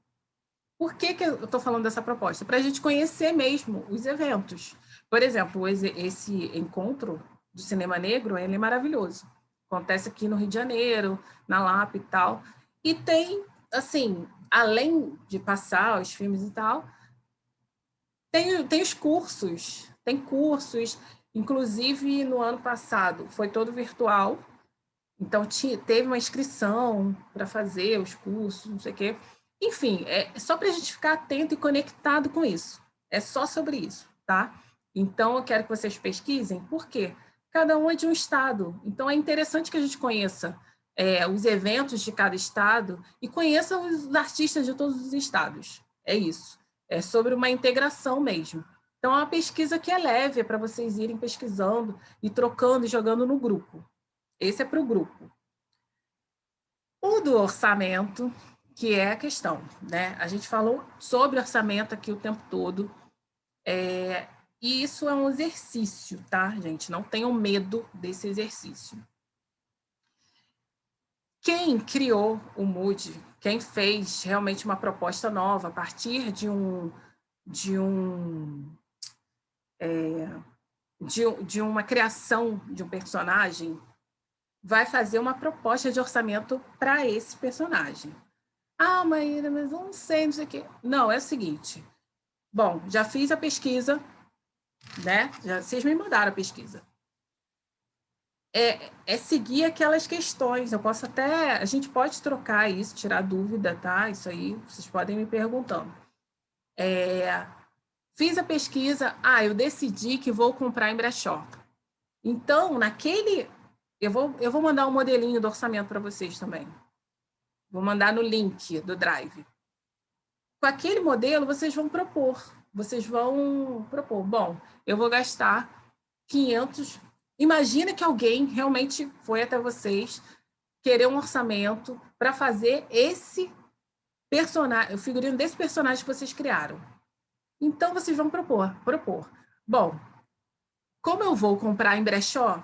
Por que eu estou falando dessa proposta? Para a gente conhecer mesmo os eventos. Por exemplo, esse encontro do cinema negro, ele é maravilhoso. Acontece aqui no Rio de Janeiro, na Lapa e tal. E tem, assim, além de passar os filmes e tal, tem os cursos. Tem cursos, inclusive no ano passado, foi todo virtual. Então, teve uma inscrição para fazer os cursos, não sei o quê. Enfim, é só para a gente ficar atento e conectado com isso. É só sobre isso, tá? Então, eu quero que vocês pesquisem, por quê? Cada um é de um estado. Então, é interessante que a gente conheça os eventos de cada estado e conheça os artistas de todos os estados. É isso. É sobre uma integração mesmo. Então, é uma pesquisa que é leve, é para vocês irem pesquisando e trocando e jogando no grupo. Esse é para o grupo. O do orçamento, que é a questão, né? A gente falou sobre orçamento aqui o tempo todo, e isso é um exercício, tá, gente? Não tenham medo desse exercício. Quem criou o Mood, quem fez realmente uma proposta nova a partir de uma criação de um personagem, vai fazer uma proposta de orçamento para esse personagem. Ah, Maíra, mas eu não sei, não sei o quê. Não, é o seguinte. Bom, já fiz a pesquisa, né? Vocês me mandaram a pesquisa. É seguir aquelas questões. Eu posso até... A gente pode trocar isso, tirar dúvida, tá? Isso aí, vocês podem me perguntando. Fiz a pesquisa. Ah, eu decidi que vou comprar em brechó. Então, naquele... Eu vou mandar um modelinho do orçamento para vocês também. Vou mandar no link do Drive. Com aquele modelo, vocês vão propor. Bom, eu vou gastar 500. Imagina que alguém realmente foi até vocês querer um orçamento para fazer esse personagem, o figurino desse personagem que vocês criaram. Então, vocês vão propor. Bom, como eu vou comprar em brechó,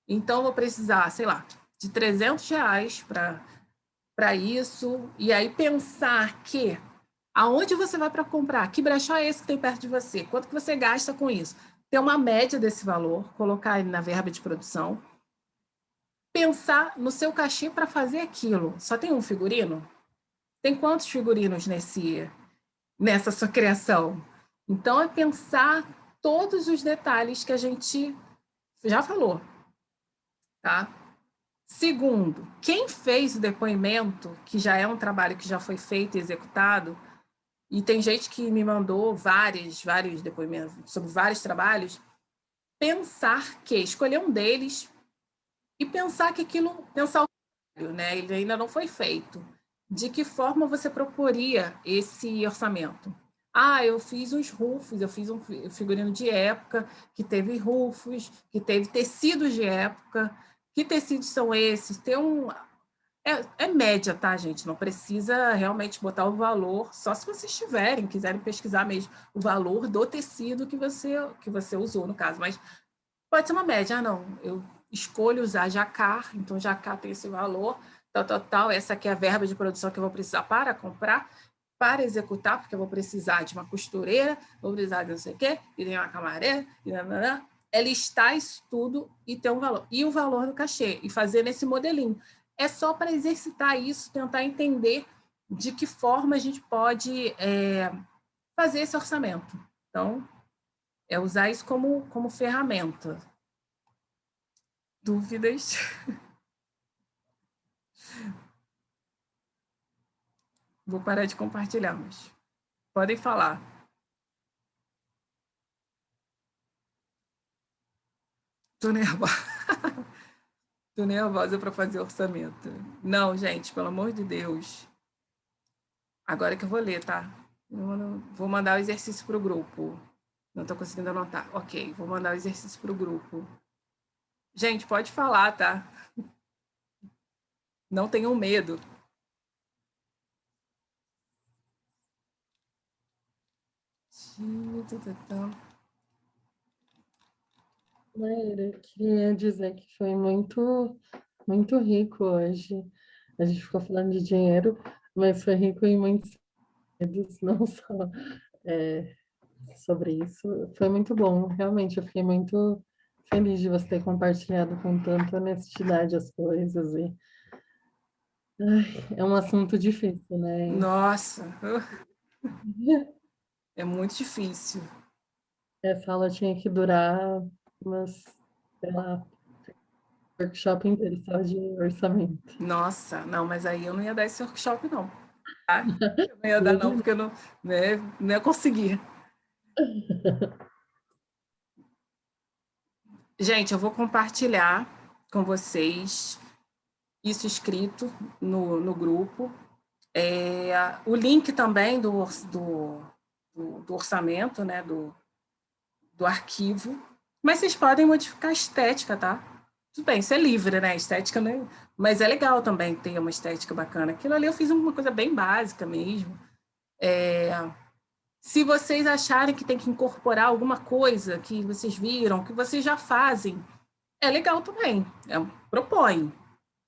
então eu vou precisar, sei lá, de R$ 300 para isso. E aí pensar que aonde você vai para comprar? Que brechó é esse que tem perto de você? Quanto que você gasta com isso? Ter uma média desse valor, colocar ele na verba de produção, pensar no seu cachê para fazer aquilo. Só tem um figurino? Tem quantos figurinos nessa sua criação? Então, é pensar todos os detalhes que a gente já falou, tá? Segundo, quem fez o depoimento, que já é um trabalho que já foi feito e executado, e tem gente que me mandou vários depoimentos sobre vários trabalhos, pensar que, escolher um deles e pensar que aquilo, pensar o né? Ele ainda não foi feito. De que forma você proporia esse orçamento? Ah, eu fiz uns rufos, eu fiz um figurino de época, que teve rufos, que teve tecidos de época. Que tecidos são esses? Tem um... É média, tá, gente? Não precisa realmente botar o valor, só se vocês tiverem, quiserem pesquisar mesmo o valor do tecido que você usou, no caso. Mas pode ser uma média. Ah, não, eu escolho usar jacar, então jacar tem esse valor, tal. Essa aqui é a verba de produção que eu vou precisar para comprar, para executar, porque eu vou precisar de uma costureira, vou precisar de não sei o quê, e de uma camareira, e é listar isso tudo e ter um valor. E o valor do cachê, e fazer nesse modelinho. É só para exercitar isso, tentar entender de que forma a gente pode fazer esse orçamento. Então, é usar isso como ferramenta. Dúvidas? Vou parar de compartilhar, mas podem falar. Tô nervosa. Tô nervosa para fazer orçamento. Não, gente, pelo amor de Deus. Agora que eu vou ler, tá? Vou mandar o exercício para o grupo. Não estou conseguindo anotar. Ok, vou mandar o exercício para o grupo. Gente, pode falar, tá? Não tenham medo. Maíra, queria dizer que foi muito, muito rico hoje. A gente ficou falando de dinheiro, mas foi rico em muitos sentidos, não só sobre isso. Foi muito bom, realmente. Eu fiquei muito feliz de você ter compartilhado com tanta honestidade as coisas. É um assunto difícil, né? Nossa, é muito difícil. Essa aula tinha que durar umas, sei lá, workshop inteiro só de orçamento. Nossa, não, mas aí eu não ia dar esse workshop, não. Tá? Eu não ia dar, não, Imagina. porque eu não ia conseguir. Gente, eu vou compartilhar com vocês isso escrito no grupo. O link também do orçamento, né, do arquivo. Mas vocês podem modificar a estética, tá? Tudo bem, isso é livre, né? Estética, né? Mas é legal também ter uma estética bacana. Aquilo ali eu fiz uma coisa bem básica mesmo. Se vocês acharem que tem que incorporar alguma coisa que vocês viram, que vocês já fazem, é legal também. Propõe,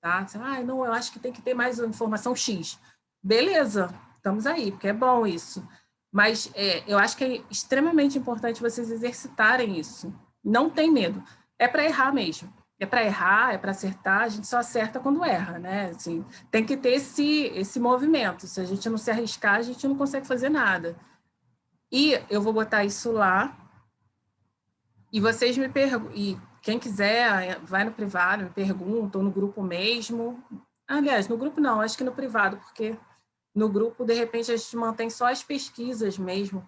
tá? Ah, não, eu acho que tem que ter mais informação X. Beleza, estamos aí, porque é bom isso. Mas eu acho que é extremamente importante vocês exercitarem isso. Não tem medo. É para errar mesmo. É para errar, é para acertar. A gente só acerta quando erra, né? Assim, tem que ter esse movimento. Se a gente não se arriscar, a gente não consegue fazer nada. E eu vou botar isso lá. E vocês me perguntam. E quem quiser, vai no privado, me pergunta, ou no grupo mesmo. Aliás, no grupo não, acho que no privado, porque no grupo, de repente, a gente mantém só as pesquisas mesmo,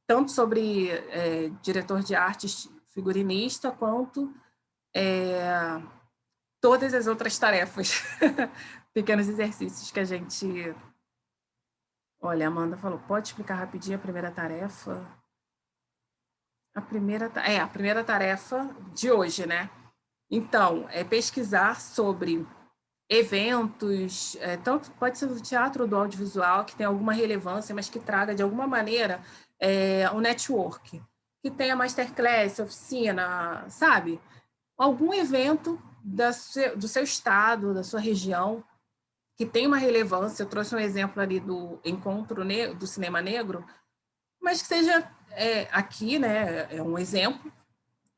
tanto sobre diretor de arte, figurinista, quanto todas as outras tarefas, pequenos exercícios que a gente... Olha, a Amanda falou, pode explicar rapidinho a primeira tarefa? A primeira tarefa de hoje, né? Então, é pesquisar sobre eventos, tanto pode ser do teatro ou do audiovisual, que tem alguma relevância, mas que traga, de alguma maneira, um network, que tenha masterclass, oficina, sabe? Algum evento do seu estado, da sua região, que tem uma relevância. Eu trouxe um exemplo ali do Encontro do Cinema Negro, mas que seja aqui, né? É um exemplo,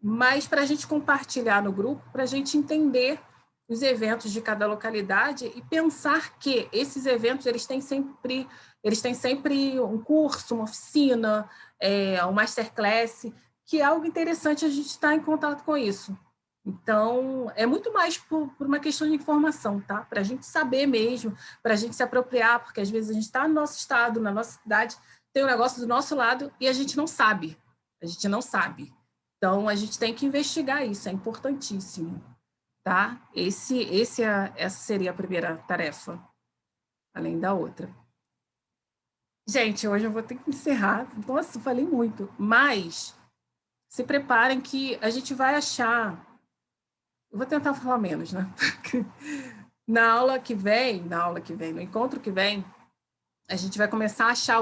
mas para a gente compartilhar no grupo, para a gente entender os eventos de cada localidade e pensar que esses eventos eles têm sempre um curso, uma oficina, um masterclass, que é algo interessante a gente estar em contato com isso. Então, é muito mais por uma questão de informação, tá? Para a gente saber mesmo, para a gente se apropriar, porque às vezes a gente está no nosso estado, na nossa cidade, tem um negócio do nosso lado e a gente não sabe. A gente não sabe. Então, a gente tem que investigar isso, é importantíssimo, tá? Essa seria a primeira tarefa, além da outra. Gente, hoje eu vou ter que encerrar. Nossa, falei muito. Mas se preparem que a gente vai achar. Eu vou tentar falar menos, né? Na aula que vem, no encontro que vem, a gente vai começar a achar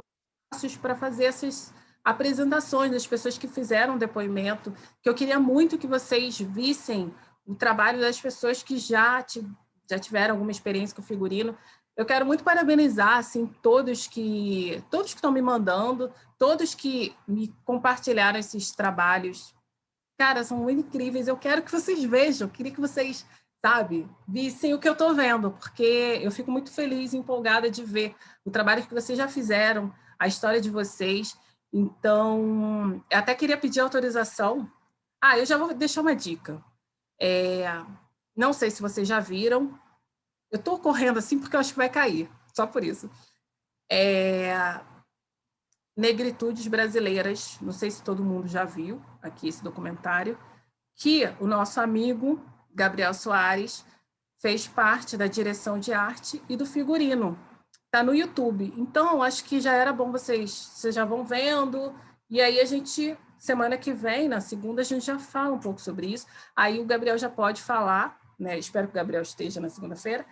passos para fazer essas apresentações das pessoas que fizeram depoimento, que eu queria muito que vocês vissem o trabalho das pessoas que já tiveram alguma experiência com figurino. Eu quero muito parabenizar assim, todos que estão me mandando, todos que me compartilharam esses trabalhos. Cara, são muito incríveis. Eu quero que vocês vejam, queria que vocês, sabe, vissem o que eu estou vendo, porque eu fico muito feliz e empolgada de ver o trabalho que vocês já fizeram, a história de vocês. Então, eu até queria pedir autorização. Ah, eu já vou deixar uma dica. Não sei se vocês já viram. Eu estou correndo assim porque eu acho que vai cair, só por isso. Negritudes Brasileiras, não sei se todo mundo já viu aqui esse documentário, que o nosso amigo Gabriel Soares fez parte da direção de arte e do figurino. Está no YouTube. Então, acho que já era bom vocês já vão vendo, e aí a gente, semana que vem, na segunda, a gente já fala um pouco sobre isso. Aí o Gabriel já pode falar, né? Espero que o Gabriel esteja na segunda-feira,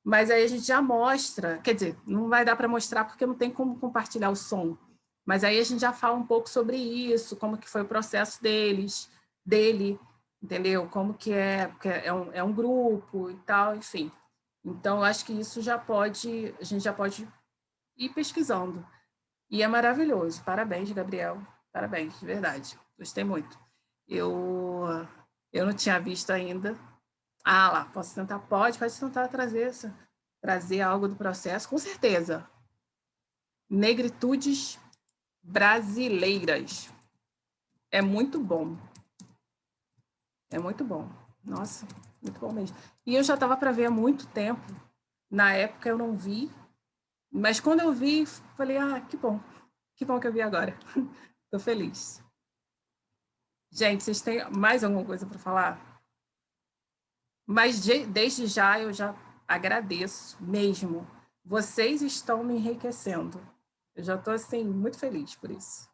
mas aí a gente já mostra, quer dizer, não vai dar para mostrar porque não tem como compartilhar o som, mas aí a gente já fala um pouco sobre isso, como que foi o processo dele, entendeu? Como que porque é um grupo e tal, enfim. Então, eu acho que isso a gente já pode ir pesquisando. E é maravilhoso. Parabéns, Gabriel. Parabéns, de verdade. Gostei muito. Eu, eu não tinha visto ainda. Ah, lá, posso tentar? Pode tentar trazer algo do processo, com certeza. Negritudes brasileiras. É muito bom. É muito bom. Nossa, muito bom mesmo. E eu já estava para ver há muito tempo. Na época eu não vi, mas quando eu vi, falei, que bom. Que bom que eu vi agora. Estou feliz. Gente, vocês têm mais alguma coisa para falar? Mas desde já eu já agradeço mesmo. Vocês estão me enriquecendo. Eu já estou assim muito feliz por isso.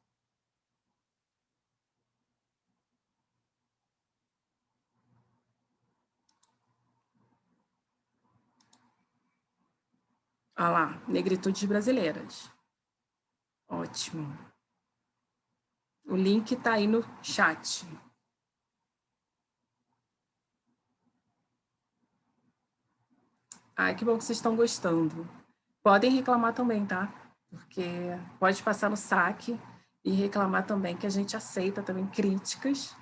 Ah lá, Negritudes Brasileiras. Ótimo. O link está aí no chat. Ai, que bom que vocês estão gostando. Podem reclamar também, tá? Porque pode passar no saque e reclamar também, que a gente aceita também críticas,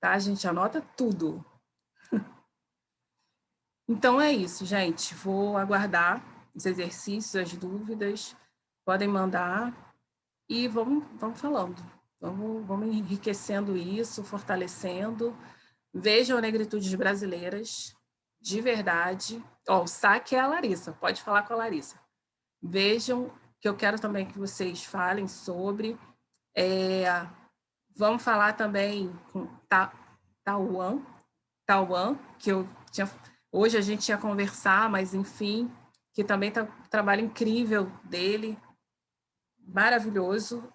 tá? A gente anota tudo. Então é isso, gente. Vou aguardar os exercícios, as dúvidas. Podem mandar e vamos falando. Vamos enriquecendo isso, fortalecendo. Vejam Negritudes Brasileiras, de verdade. O saque é a Larissa, pode falar com a Larissa. Vejam, que eu quero também que vocês falem sobre. Vamos falar também com Tauan, que eu tinha, hoje a gente ia conversar, mas enfim, que também tá um trabalho incrível dele, maravilhoso,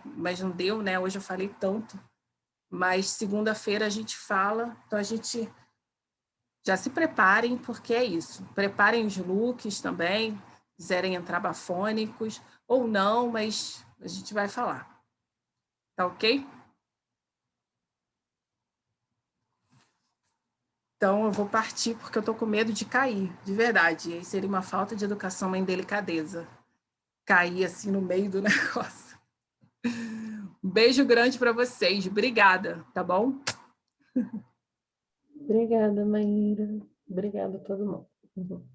mas não deu, né? Hoje eu falei tanto, mas segunda-feira a gente fala, então a gente já se preparem, porque é isso. Preparem os looks também, quiserem entrar bafônicos ou não, mas a gente vai falar. Tá ok? Então eu vou partir porque eu tô com medo de cair, de verdade. E aí seria uma falta de educação, uma indelicadeza. Cair assim no meio do negócio. Um beijo grande para vocês. Obrigada, tá bom? Obrigada, Maíra. Obrigada a todo mundo.